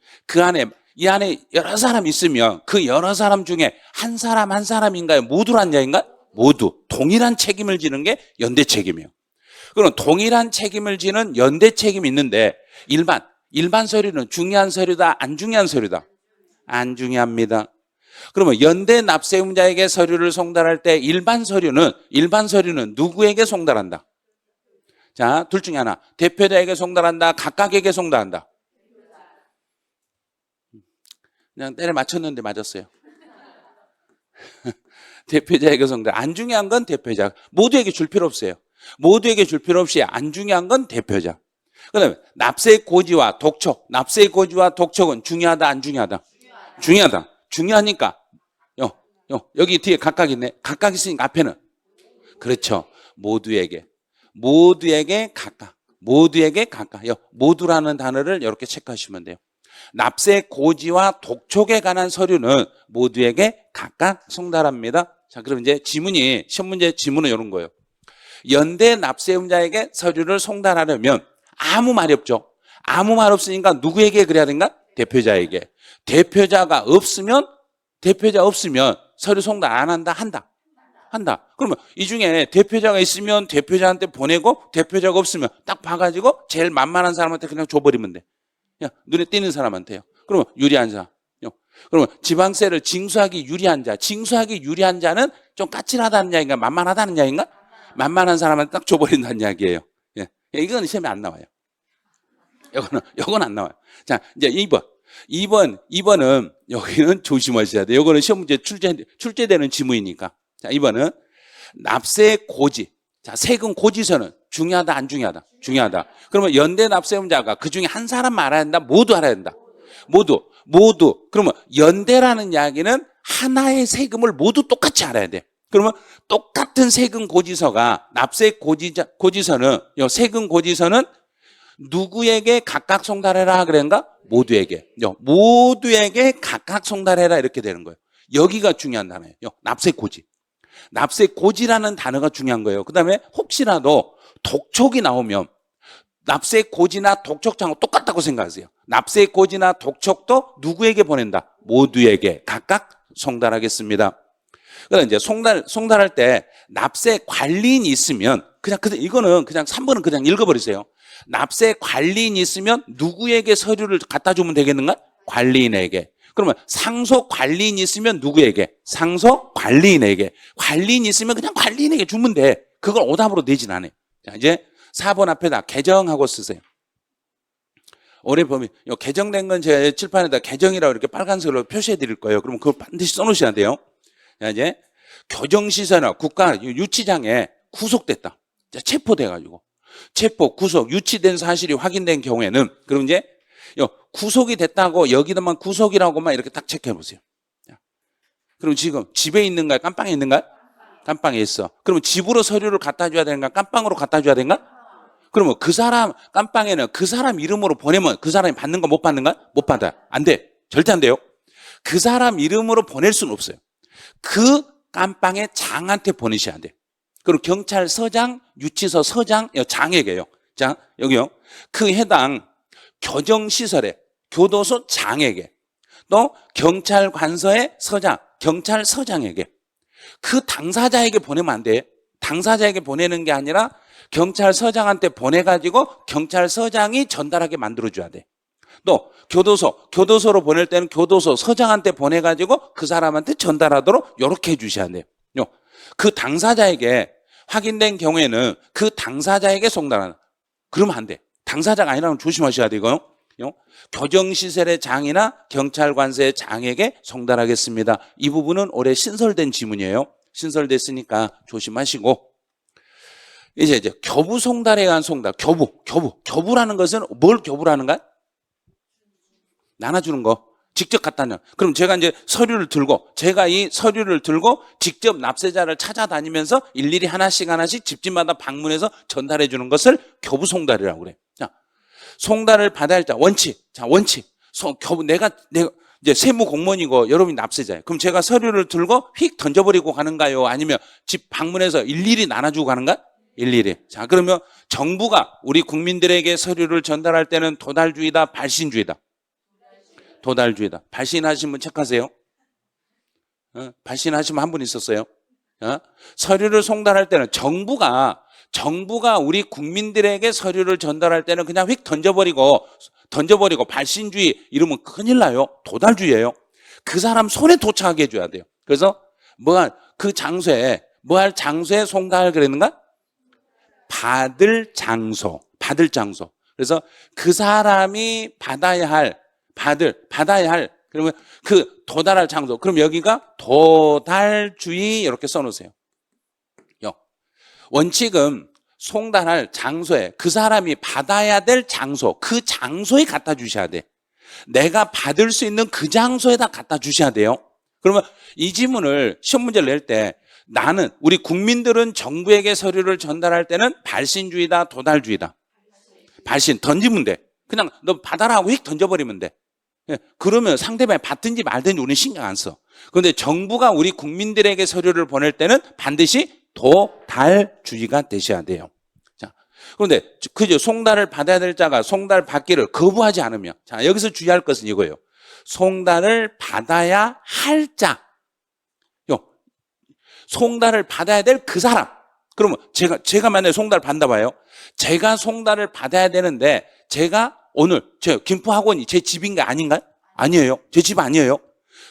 이 안에 여러 사람 있으면 그 여러 사람 중에 한 사람인가요? 모두란 얘기인가요? 모두 동일한 책임을 지는 게 연대 책임이에요. 그럼 동일한 책임을 지는 연대 책임이 있는데 일반 서류는 중요한 서류다, 안 중요한 서류다? 안 중요합니다. 그러면 연대 납세의무자에게 서류를 송달할 때 일반 서류는 누구에게 송달한다? 자, 둘 중에 하나. 대표자에게 송달한다, 각각에게 송달한다. 그냥 때려 맞췄는데 맞았어요. 대표자에게 송달. 안 중요한 건 대표자. 모두에게 줄 필요 없어요. 모두에게 줄 필요 없이 안 중요한 건 대표자. 그다음에 납세의 고지와 독촉. 납세의 고지와 독촉은 중요하다, 안 중요하다? 중요하다. 중요하니까 여기 뒤에 각각 있네. 각각 있으니까 앞에는 그렇죠. 모두에게 각각. 모두라는 단어를 이렇게 체크하시면 돼요. 납세 고지와 독촉에 관한 서류는 모두에게 각각 송달합니다. 자, 그럼 이제 지문이 시험 문제 지문은 이런 거예요. 연대 납세의무자에게 서류를 송달하려면 아무 말이 없죠. 아무 말 없으니까 누구에게 그래야 되는가? 대표자에게. 대표자 없으면 서류 송달 안 한다? 한다. 그러면 이 중에 대표자가 있으면 대표자한테 보내고 대표자가 없으면 딱 봐가지고 제일 만만한 사람한테 그냥 줘버리면 돼. 그냥 눈에 띄는 사람한테요. 그러면 유리한 사람. 그러면 지방세를 징수하기 유리한 자는 좀 까칠하다는 이야기인가? 만만하다는 이야기인가? 만만한 사람한테 딱 줘버린다는 이야기예요. 예. 이건 시험에 안 나와요. 이건 안 나와요. 자, 이제 2번은 여기는 조심하셔야 돼요. 이거는 시험 문제 출제되는 지문이니까. 자, 2번은 납세 고지. 자, 세금 고지서는 중요하다, 안 중요하다? 중요하다. 그러면 연대 납세의무자가 그 중에 한 사람만 알아야 된다? 모두 알아야 된다? 모두. 그러면 연대라는 이야기는 하나의 세금을 모두 똑같이 알아야 돼. 그러면 똑같은 세금 고지서가 납세 고지서는 세금 고지서는 누구에게 각각 송달해라 그랬는가? 모두에게 각각 송달해라 이렇게 되는 거예요. 여기가 중요한 단어예요. 납세 고지라는 단어가 중요한 거예요. 그다음에 혹시라도 독촉이 나오면 납세 고지나 독촉장하고 똑같다고 생각하세요. 납세 고지나 독촉도 누구에게 보낸다? 모두에게 각각 송달하겠습니다. 그다음 이제 송달할 때 납세 관리인이 있으면 이거는 그냥 3번은 그냥 읽어버리세요. 납세 관리인이 있으면 누구에게 서류를 갖다 주면 되겠는가? 관리인에게. 그러면 상속 관리인이 있으면 누구에게? 상속 관리인에게. 관리인이 있으면 그냥 관리인에게 주면 돼. 그걸 오답으로 내진 않아요. 자, 이제 4번 앞에다 개정하고 쓰세요. 올해 보면 개정된 건 제 칠판에다 개정이라고 이렇게 빨간색으로 표시해 드릴 거예요. 그러면 그걸 반드시 써놓으셔야 돼요. 자, 이제 교정시설이나 국가 유치장에 구속됐다. 자, 체포돼가지고. 구속, 유치된 사실이 확인된 경우에는 그럼 이제 구속이 됐다고 여기다만 구속이라고만 이렇게 딱 체크해 보세요. 그럼 지금 집에 있는가요? 깜빵에 있는가요? 깜빵에 있어. 그러면 집으로 서류를 갖다 줘야 되는가? 깜빵으로 갖다 줘야 되는가? 그러면 그 사람 깜빵에는 그 사람 이름으로 보내면 그 사람이 받는 거 못 받는가? 못 받아. 안 돼. 절대 안 돼요. 그 사람 이름으로 보낼 수는 없어요. 그 깜빵의 장한테 보내셔야 돼. 그리고 경찰서장, 유치소 서장, 장에게요. 자, 여기요. 그 해당 교정시설의 교도소 장에게 또 경찰관서의 서장, 경찰서장에게 그 당사자에게 보내면 안 돼. 당사자에게 보내는 게 아니라 경찰서장한테 보내가지고 경찰서장이 전달하게 만들어줘야 돼. 또 교도소로 보낼 때는 교도소 서장한테 보내가지고 그 사람한테 전달하도록 이렇게 해주셔야 돼요. 그 당사자에게 확인된 경우에는 그 당사자에게 송달하는. 그러면 안 돼. 당사자가 아니라면 조심하셔야 되고요. 교정시설의 장이나 경찰관서의 장에게 송달하겠습니다. 이 부분은 올해 신설된 지문이에요. 신설됐으니까 조심하시고. 이제 교부 송달에 관한 송달. 교부라는 것은 뭘 교부라는가? 나눠주는 거. 직접 갖다 놔. 그럼 제가 이 서류를 들고 직접 납세자를 찾아다니면서 일일이 하나씩 집집마다 방문해서 전달해 주는 것을 교부 송달이라고 그래. 자, 송달을 받아야 할 자 원칙. 자, 원칙. 내가 이제 세무 공무원이고 여러분이 납세자예요. 그럼 제가 서류를 들고 휙 던져버리고 가는가요? 아니면 집 방문해서 일일이 나눠주고 가는가? 일일이. 자, 그러면 정부가 우리 국민들에게 서류를 전달할 때는 도달주의다, 발신주의다. 도달주의다. 발신하신 분 체크하세요. 발신하시면 한 분 있었어요. 서류를 송달할 때는 정부가 우리 국민들에게 서류를 전달할 때는 그냥 휙 던져버리고 발신주의 이러면 큰일 나요. 도달주의예요. 그 사람 손에 도착하게 해줘야 돼요. 그래서 그 장소에 뭐 할 장소에 송달을 그랬는가? 받을 장소. 그래서 그 사람이 받아야 할 그러면 그 도달할 장소. 그럼 여기가 도달주의 이렇게 써놓으세요. 원칙은 송달할 장소에 그 사람이 받아야 될 장소, 그 장소에 갖다 주셔야 돼. 내가 받을 수 있는 그 장소에다 갖다 주셔야 돼요. 그러면 이 지문을 시험 문제를 낼 때 우리 국민들은 정부에게 서류를 전달할 때는 발신주의다, 도달주의다. 발신, 던지면 돼. 그냥 너 받아라 하고 휙 던져버리면 돼. 그러면 상대방이 받든지 말든지 우리는 신경 안 써. 그런데 정부가 우리 국민들에게 서류를 보낼 때는 반드시 도달주의가 되셔야 돼요. 자, 그런데 그죠? 송달을 받아야 될 자가 송달 받기를 거부하지 않으면, 자, 여기서 주의할 것은 이거예요. 송달을 받아야 할 자, 송달을 받아야 될 그 사람. 그러면 제가 만약에 송달을 받나 봐요. 제가 송달을 받아야 되는데 제가 오늘 김포학원이 제 집인 게 아닌가요? 아니에요. 제 집 아니에요.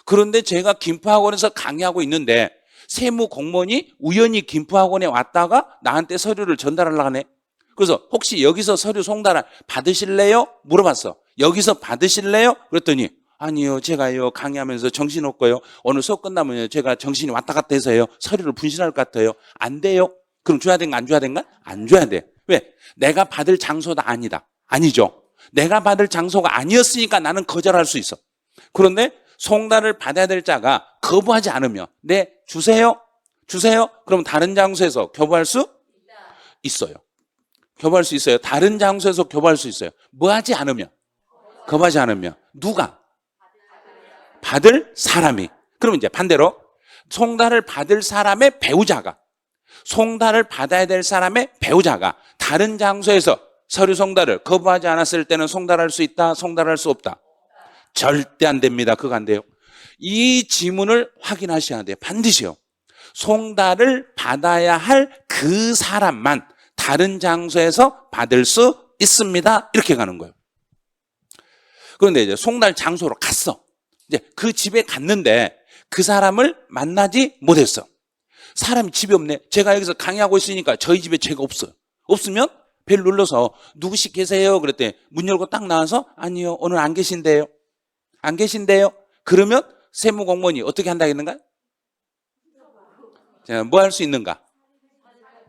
그런데 제가 김포학원에서 강의하고 있는데 세무 공무원이 우연히 김포학원에 왔다가 나한테 서류를 전달하려고 하네. 그래서 혹시 여기서 서류 송달을 받으실래요? 물어봤어. 여기서 받으실래요? 그랬더니 아니요, 제가요 강의하면서 정신없고요. 오늘 수업 끝나면 제가 정신이 왔다 갔다 해서요 서류를 분실할 것 같아요. 안 돼요. 그럼 줘야 된가 안 줘야 된가? 안 줘야 돼. 왜? 내가 받을 장소다 아니다. 아니죠. 내가 받을 장소가 아니었으니까 나는 거절할 수 있어. 그런데 송달을 받아야 될 자가 거부하지 않으면 네, 주세요. 그럼 다른 장소에서 교부할 수 있어요. 교부할 수 있어요. 다른 장소에서 교부할 수 있어요. 뭐 하지 않으면? 거부하지 않으면. 누가? 받을 사람이. 그러면 이제 반대로 송달을 받을 사람의 배우자가, 송달을 받아야 될 사람의 배우자가 다른 장소에서 서류 송달을 거부하지 않았을 때는 송달할 수 있다, 송달할 수 없다? 절대 안 됩니다. 그거 안 돼요. 이 지문을 확인하셔야 돼요. 반드시요. 송달을 받아야 할 그 사람만 다른 장소에서 받을 수 있습니다. 이렇게 가는 거예요. 그런데 이제 송달 장소로 갔어. 이제 그 집에 갔는데 그 사람을 만나지 못했어. 사람이 집에 없네. 제가 여기서 강의하고 있으니까 저희 집에 제가 없어요. 없으면 벨 눌러서 누구씩 계세요? 그랬더니 문 열고 딱 나와서 아니요, 오늘 안 계신데요. 안 계신데요? 그러면 세무공무원이 어떻게 한다겠는가? 뭐 할 수 있는가?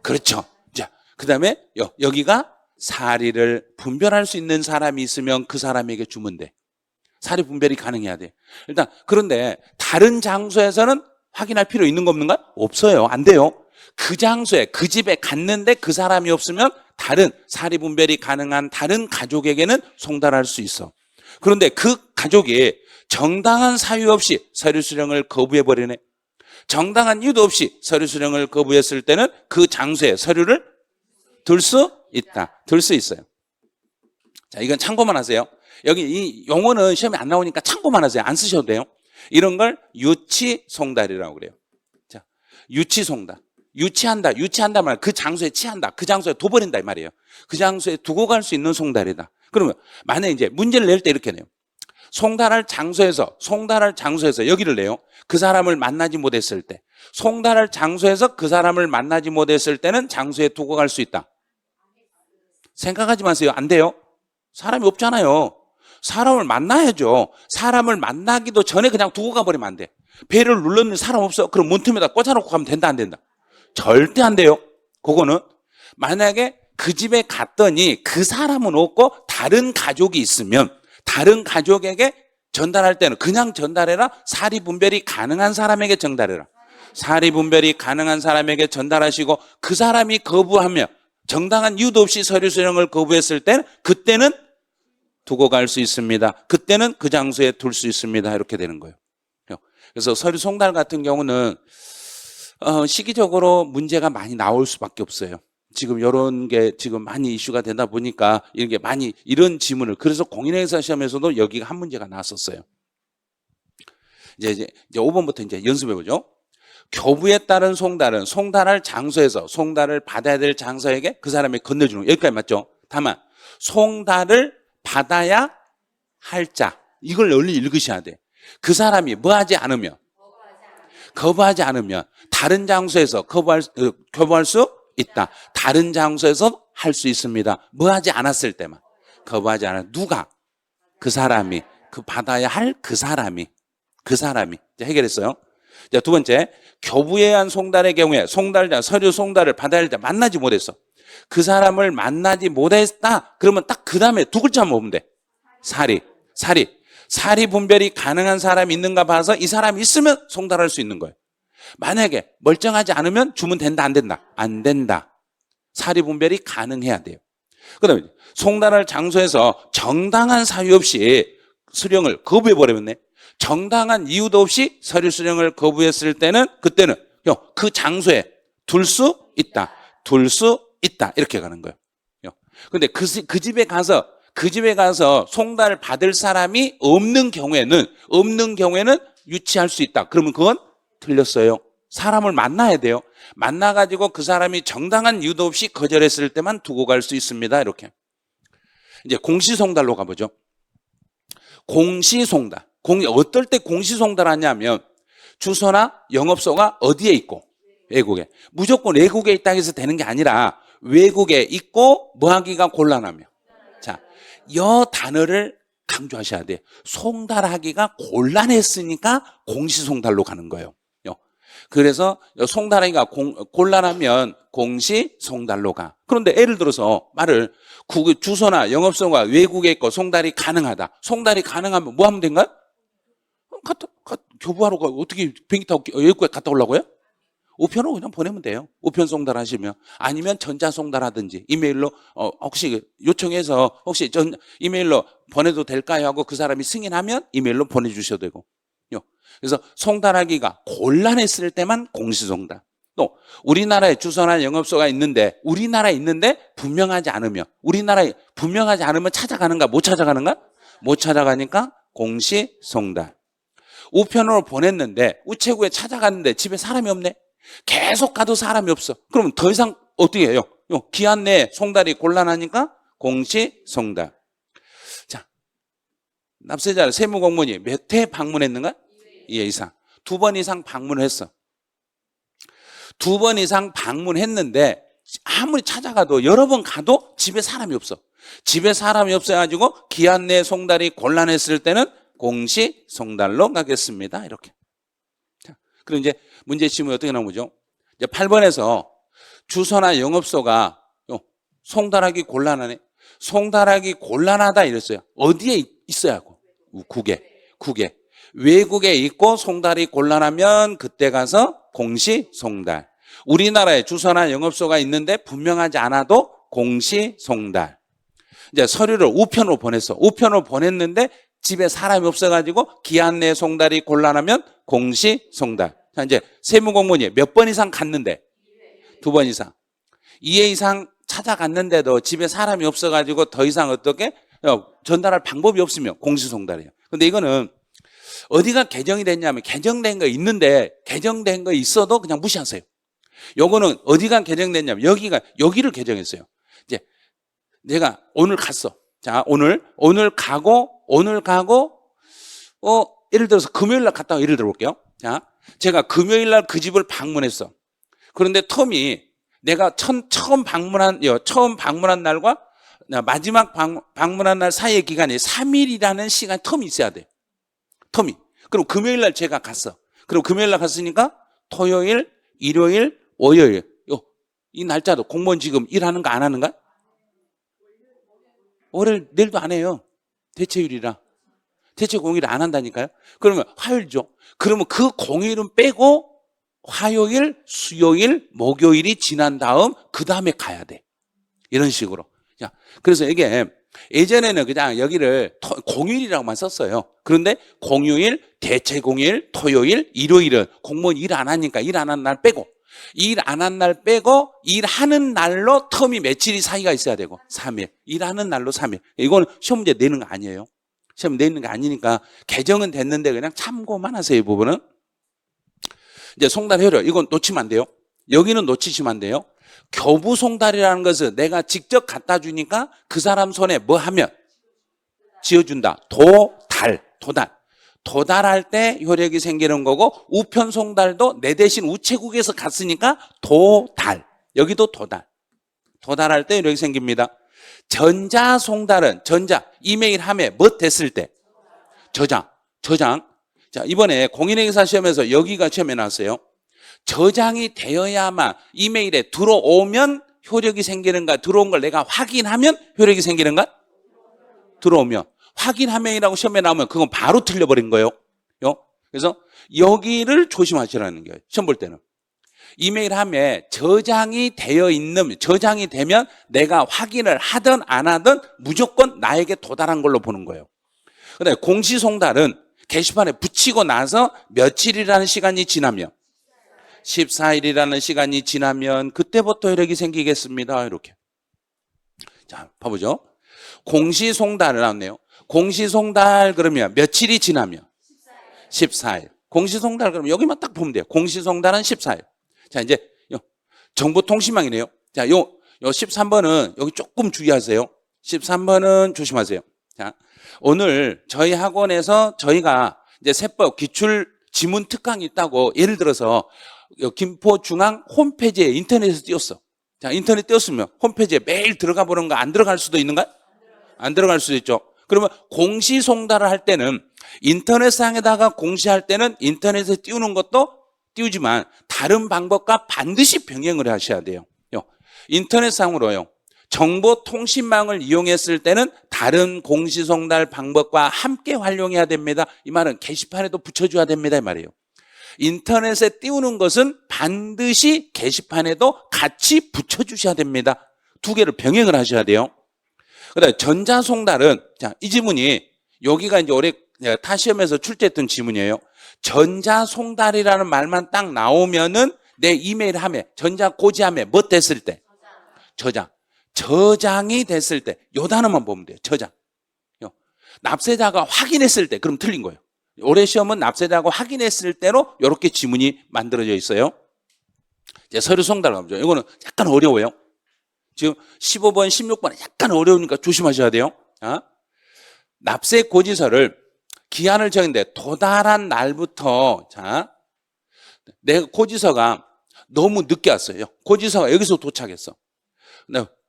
그렇죠. 자, 그 다음에 여기가 사리를 분별할 수 있는 사람이 있으면 그 사람에게 주면 돼. 사리 분별이 가능해야 돼. 일단 그런데 다른 장소에서는 확인할 필요 있는 거 없는가? 없어요. 안 돼요. 그 장소에 그 집에 갔는데 그 사람이 없으면 다른 사리 분별이 가능한 다른 가족에게는 송달할 수 있어. 그런데 그 가족이 정당한 사유 없이 서류 수령을 거부해버리네. 정당한 이유도 없이 서류 수령을 거부했을 때는 그 장소에 서류를 둘 수 있다. 둘 수 있어요. 자, 이건 참고만 하세요. 여기 이 용어는 시험에 안 나오니까 참고만 하세요. 안 쓰셔도 돼요. 이런 걸 유치송달이라고 그래요. 자, 유치송달. 유치한다 말, 그 장소에 취한다. 그 장소에 둬버린다 이 말이에요. 그 장소에 두고 갈 수 있는 송달이다. 그러면 만약에 이제 문제를 낼 때 이렇게 내요. 송달할 장소에서 여기를 내요. 그 사람을 만나지 못했을 때. 송달할 장소에서 그 사람을 만나지 못했을 때는 장소에 두고 갈 수 있다. 생각하지 마세요. 안 돼요. 사람이 없잖아요. 사람을 만나야죠. 사람을 만나기도 전에 그냥 두고 가버리면 안 돼. 배를 눌렀는데 사람 없어. 그럼 문틈에다 꽂아놓고 가면 된다 안 된다? 절대 안 돼요. 그거는 만약에 그 집에 갔더니 그 사람은 없고 다른 가족이 있으면 다른 가족에게 전달할 때는 그냥 전달해라. 사리 분별이 가능한 사람에게 전달해라. 사리 분별이 가능한 사람에게 전달하시고 그 사람이 거부하며 정당한 이유도 없이 서류 수령을 거부했을 때는 그때는 두고 갈 수 있습니다. 그때는 그 장소에 둘 수 있습니다. 이렇게 되는 거예요. 그래서 서류 송달 같은 경우는 시기적으로 문제가 많이 나올 수밖에 없어요. 지금 이런 게 지금 많이 이슈가 되다 보니까 이런 게 많이 이런 지문을 그래서 공인행사 시험에서도 여기가 한 문제가 나왔었어요. 이제 5번부터 이제 연습해 보죠. 교부에 따른 송달은 송달할 장소에서 송달을 받아야 될 장소에게 그 사람이 건네주는 거. 여기까지 맞죠? 다만 송달을 받아야 할 자 이걸 얼른 읽으셔야 돼. 그 사람이 뭐 하지 않으면, 거부하지 않으면 다른 장소에서 거부할 수 있다. 다른 장소에서 할 수 있습니다. 뭐 하지 않았을 때만. 거부하지 않아. 누가? 그 사람이. 그 받아야 할 그 사람이. 이제 해결했어요. 자, 두 번째, 교부에 의한 송달의 경우에 송달자, 서류 송달을 받아야 할 때 만나지 못했어. 그 사람을 만나지 못했다. 그러면 딱 그 다음에 두 글자만 보면 돼. 사리 분별이 가능한 사람이 있는가 봐서 이 사람이 있으면 송달할 수 있는 거예요. 만약에 멀쩡하지 않으면 주면 된다, 안 된다? 안 된다. 사리 분별이 가능해야 돼요. 그 다음에 송달할 장소에서 정당한 사유 없이 수령을 거부해버리면 정당한 이유도 없이 서류 수령을 거부했을 때는 그때는 그 장소에 둘 수 있다. 이렇게 가는 거예요. 근데 그 집에 가서 송달을 받을 사람이 없는 경우에는 유치할 수 있다. 그러면 그건 틀렸어요. 사람을 만나야 돼요. 만나가지고 그 사람이 정당한 이유도 없이 거절했을 때만 두고 갈 수 있습니다. 이렇게. 이제 공시송달로 가보죠. 공시송달. 어떨 때 공시송달 하냐면 주소나 영업소가 어디에 있고? 외국에. 무조건 외국에 있다고 해서 되는 게 아니라 외국에 있고 뭐 하기가 곤란하며. 자, 이 단어를 강조하셔야 돼요. 송달하기가 곤란했으니까 공시송달로 가는 거예요. 그래서 송달하기가 곤란하면 공시송달로 가. 그런데 예를 들어서 말을 주소나 영업소가 외국에 있고 송달이 가능하다. 송달이 가능하면 뭐 하면 된가요? 교부하러 가. 어떻게 비행기 타고 외국에 갔다 오려고요? 우편으로 그냥 보내면 돼요. 우편 송달하시면. 아니면 전자 송달하든지 이메일로 혹시 요청해서 혹시 이메일로 보내도 될까요? 하고 그 사람이 승인하면 이메일로 보내주셔도 되고. 그래서 송달하기가 곤란했을 때만 공시송달. 또 우리나라에 주소나 영업소가 있는데 분명하지 않으면 찾아가는가 못 찾아가는가? 못 찾아가니까 공시송달. 우편으로 보냈는데 우체국에 찾아갔는데 집에 사람이 없네. 계속 가도 사람이 없어. 그러면 더 이상 어떻게 해요? 기한 내에 송달이 곤란하니까 공시송달. 자, 납세자 세무공무원이 몇 회 방문했는가? 2회 이상. 2번 이상 방문을 했어. 2번 이상 방문했는데 아무리 찾아가도 여러 번 가도 집에 사람이 없어. 집에 사람이 없어가지고 기한 내에 송달이 곤란했을 때는 공시송달로 가겠습니다. 이렇게. 자, 그럼 이제 문제 지문이 어떻게 나오죠? 이제 8번에서 주소나 영업소가 송달하기 곤란하네. 송달하기 곤란하다 이랬어요. 어디에 있어야 하고? 국에. 외국에 있고 송달이 곤란하면 그때 가서 공시송달. 우리나라에 주소나 영업소가 있는데 분명하지 않아도 공시송달. 이제 서류를 우편으로 보냈어. 우편으로 보냈는데 집에 사람이 없어가지고 기한 내 송달이 곤란하면 공시송달. 자, 이제 세무공무원이 몇 번 이상 갔는데? 2번 이상. 2회 이상 찾아갔는데도 집에 사람이 없어가지고 더 이상 어떻게? 전달할 방법이 없으면 공시송달이에요. 근데 이거는 어디가 개정이 됐냐면 개정된 거 있는데 개정된 거 있어도 그냥 무시하세요. 요거는 어디가 개정됐냐면 여기를 개정했어요. 이제 내가 오늘 갔어. 자, 오늘 가고 예를 들어서 금요일 날 갔다 와. 예를 들어 볼게요. 자, 제가 금요일 날 그 집을 방문했어. 그런데 텀이 내가 처음 방문한 날과 마지막 방문한 날 사이의 기간이 3일이라는 시간 텀이 있어야 돼. 텀이. 그럼 금요일 날 제가 갔어. 그럼 금요일 날 갔으니까 토요일, 일요일, 월요일. 이 날짜도 공무원 지금 일하는 거 안 하는가? 월요일 내일도 안 해요. 대체휴일이라. 대체 공휴일 안 한다니까요. 그러면 화요일이죠. 그러면 그 공휴일은 빼고 화요일, 수요일, 목요일이 지난 다음 그 다음에 가야 돼. 이런 식으로. 자, 그래서 이게 예전에는 그냥 여기를 공휴일이라고만 썼어요. 그런데 공휴일, 대체 공휴일, 토요일, 일요일은 공무원 일 안 하니까 일 안 한 날 빼고 일 안 한 날 빼고 일하는 날로 텀이 며칠이 사이가 있어야 되고 3일. 일하는 날로 3일. 이건 시험 문제 내는 거 아니에요. 시험 내는 거 아니니까 개정은 됐는데 그냥 참고만 하세요. 이 부분은. 이제 송달 효력. 이건 놓치면 안 돼요. 여기는 놓치시면 안 돼요. 교부 송달이라는 것은 내가 직접 갖다 주니까 그 사람 손에 뭐 하면 지어준다. 도달. 도달할 때 효력이 생기는 거고, 우편 송달도 내 대신 우체국에서 갔으니까 도달. 여기도 도달. 도달할 때 효력이 생깁니다. 전자 송달은 전자, 이메일 함에 뭐 됐을 때? 저장. 자, 이번에 공인중개사 시험에서 여기가 시험에 나왔어요. 저장이 되어야만 이메일에 들어오면 효력이 생기는가, 들어온 걸 내가 확인하면 효력이 생기는가? 들어오면. 확인하면이라고 시험에 나오면 그건 바로 틀려버린 거예요. 그래서 여기를 조심하시라는 거예요. 시험 볼 때는. 이메일 함에 저장이 되면 내가 확인을 하든 안 하든 무조건 나에게 도달한 걸로 보는 거예요. 그다음에 공시송달은 게시판에 붙이고 나서 며칠이라는 시간이 지나면 14일이라는 시간이 지나면 그때부터 효력이 생기겠습니다. 이렇게. 자, 봐보죠. 공시송달을 나왔네요. 공시송달 그러면 며칠이 지나면 14일. 공시송달 그러면 여기만 딱 보면 돼요. 공시송달은 14일. 자, 이제 정보통신망이네요. 자, 요 13번은 여기 조금 주의하세요. 13번은 조심하세요. 자, 오늘 저희 학원에서 저희가 이제 세법 기출 지문 특강이 있다고 예를 들어서 김포중앙 홈페이지에 인터넷에서 띄웠어. 자, 인터넷 띄웠으면 홈페이지에 매일 들어가 보는 거 안 들어갈 수도 있는가? 안 들어갈 수도 있죠. 그러면 공시송달을 할 때는 인터넷상에다가 공시할 때는 인터넷에 띄우는 것도 띄우지만 다른 방법과 반드시 병행을 하셔야 돼요. 인터넷상으로요. 정보통신망을 이용했을 때는 다른 공시송달 방법과 함께 활용해야 됩니다. 이 말은 게시판에도 붙여줘야 됩니다. 이 말이에요. 인터넷에 띄우는 것은 반드시 게시판에도 같이 붙여주셔야 됩니다. 두 개를 병행을 하셔야 돼요. 그다음에 전자송달은, 자, 이 지문이 여기가 이제 올해 타 시험에서 출제했던 지문이에요. 전자송달이라는 말만 딱 나오면은 내 이메일 함에, 전자고지함에 뭐 됐을 때? 저장이 됐을 때. 요 단어만 보면 돼요. 저장. 납세자가 확인했을 때, 그럼 틀린 거예요. 올해 시험은 납세자가 확인했을 때로 이렇게 지문이 만들어져 있어요. 이제 서류송달 가보죠. 이거는 약간 어려워요. 지금 15번, 16번 약간 어려우니까 조심하셔야 돼요. 납세 고지서를 기한을 정했는데 도달한 날부터, 자, 내 고지서가 너무 늦게 왔어요. 고지서가 여기서 도착했어.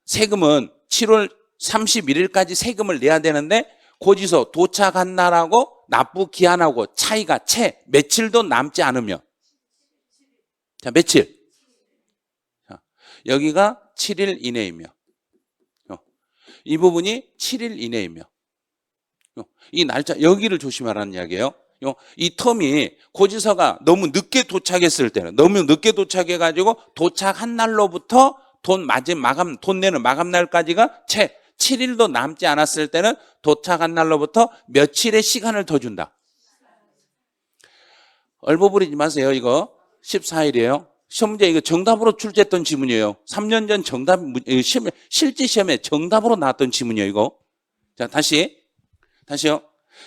세금은 7월 31일까지 세금을 내야 되는데 고지서 도착한 날하고 납부 기한하고 차이가 며칠도 남지 않으면, 자, 며칠? 자, 여기가 7일 이내이며, 이 부분이 7일 이내이며, 이 날짜, 여기를 조심하라는 이야기예요. 이 텀이 고지서가 너무 늦게 도착했을 때는, 너무 늦게 도착해가지고 도착한 날로부터 돈 내는 마감 날까지가 7일도 남지 않았을 때는 도착한 날로부터 며칠의 시간을 더 준다. 얼버무리지 마세요. 이거 14일이에요. 시험 문제 이거 정답으로 출제했던 지문이에요. 3년 전 실제 시험에 정답으로 나왔던 지문이에요. 이거. 자, 다시요.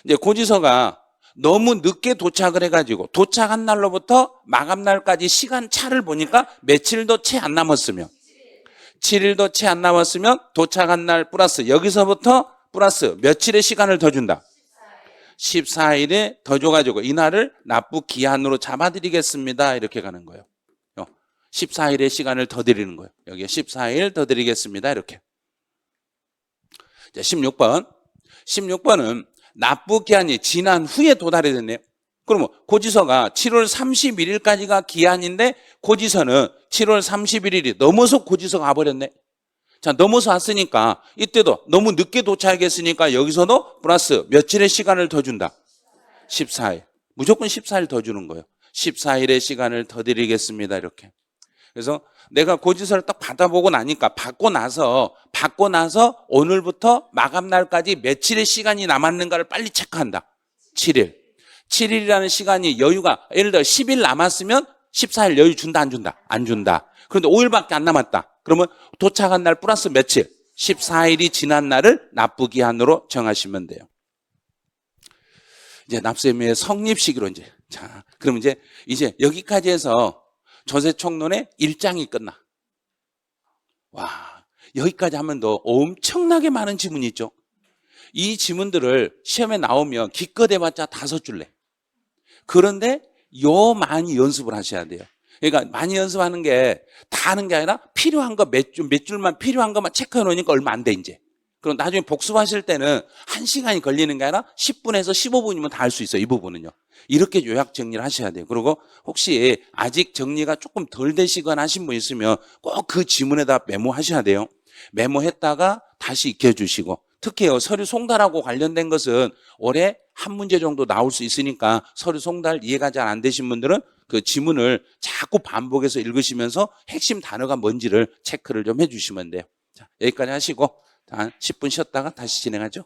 이제 고지서가 너무 늦게 도착을 해가지고 도착한 날로부터 마감 날까지 시간 차를 보니까 며칠도 채 안 남았으면, 7일도 채 안 남았으면 도착한 날 플러스 여기서부터 플러스 며칠의 시간을 더 준다. 14일에 더 줘가지고 이날을 납부 기한으로 잡아드리겠습니다. 이렇게 가는 거예요. 14일의 시간을 더 드리는 거예요. 여기에 14일 더 드리겠습니다. 이렇게. 자, 16번은 납부 기한이 지난 후에 도달이 됐네요. 그러면 고지서가 7월 31일까지가 기한인데 고지서는 7월 31일이 넘어서 고지서가 와버렸네. 자, 넘어서 왔으니까 이때도 너무 늦게 도착했으니까 여기서도 플러스 며칠의 시간을 더 준다. 14일. 무조건 14일 더 주는 거예요. 14일의 시간을 더 드리겠습니다. 이렇게. 그래서 내가 고지서를 딱 받아보고 나니까 받고 나서 오늘부터 마감 날까지 며칠의 시간이 남았는가를 빨리 체크한다. 7일. 7일이라는 시간이 여유가, 예를 들어 10일 남았으면 14일 여유 준다, 안 준다? 안 준다. 그런데 5일밖에 안 남았다. 그러면 도착한 날 플러스 며칠? 14일이 지난 날을 납부 기한으로 정하시면 돼요. 이제 납세의무의 성립시기로 이제. 자, 그럼 이제 여기까지 해서 조세총론의 1장이 끝나. 와, 여기까지 하면 더 엄청나게 많은 지문이 있죠. 이 지문들을 시험에 나오면 기껏 해봤자 5줄래. 그런데 요 많이 연습을 하셔야 돼요. 그러니까 많이 연습하는 게 다 하는 게 아니라 필요한 거 몇 줄만 필요한 것만 체크해 놓으니까 얼마 안 돼, 이제. 그럼 나중에 복습하실 때는 1시간이 걸리는 게 아니라 10분에서 15분이면 다 할 수 있어요, 이 부분은요. 이렇게 요약 정리를 하셔야 돼요. 그리고 혹시 아직 정리가 조금 덜 되시거나 하신 분 있으면 꼭 그 지문에다 메모하셔야 돼요. 메모했다가 다시 익혀주시고, 특히요, 서류 송달하고 관련된 것은 올해 한 문제 정도 나올 수 있으니까 서류 송달 이해가 잘 안 되신 분들은 그 지문을 자꾸 반복해서 읽으시면서 핵심 단어가 뭔지를 체크를 좀 해주시면 돼요. 자, 여기까지 하시고 한 10분 쉬었다가 다시 진행하죠.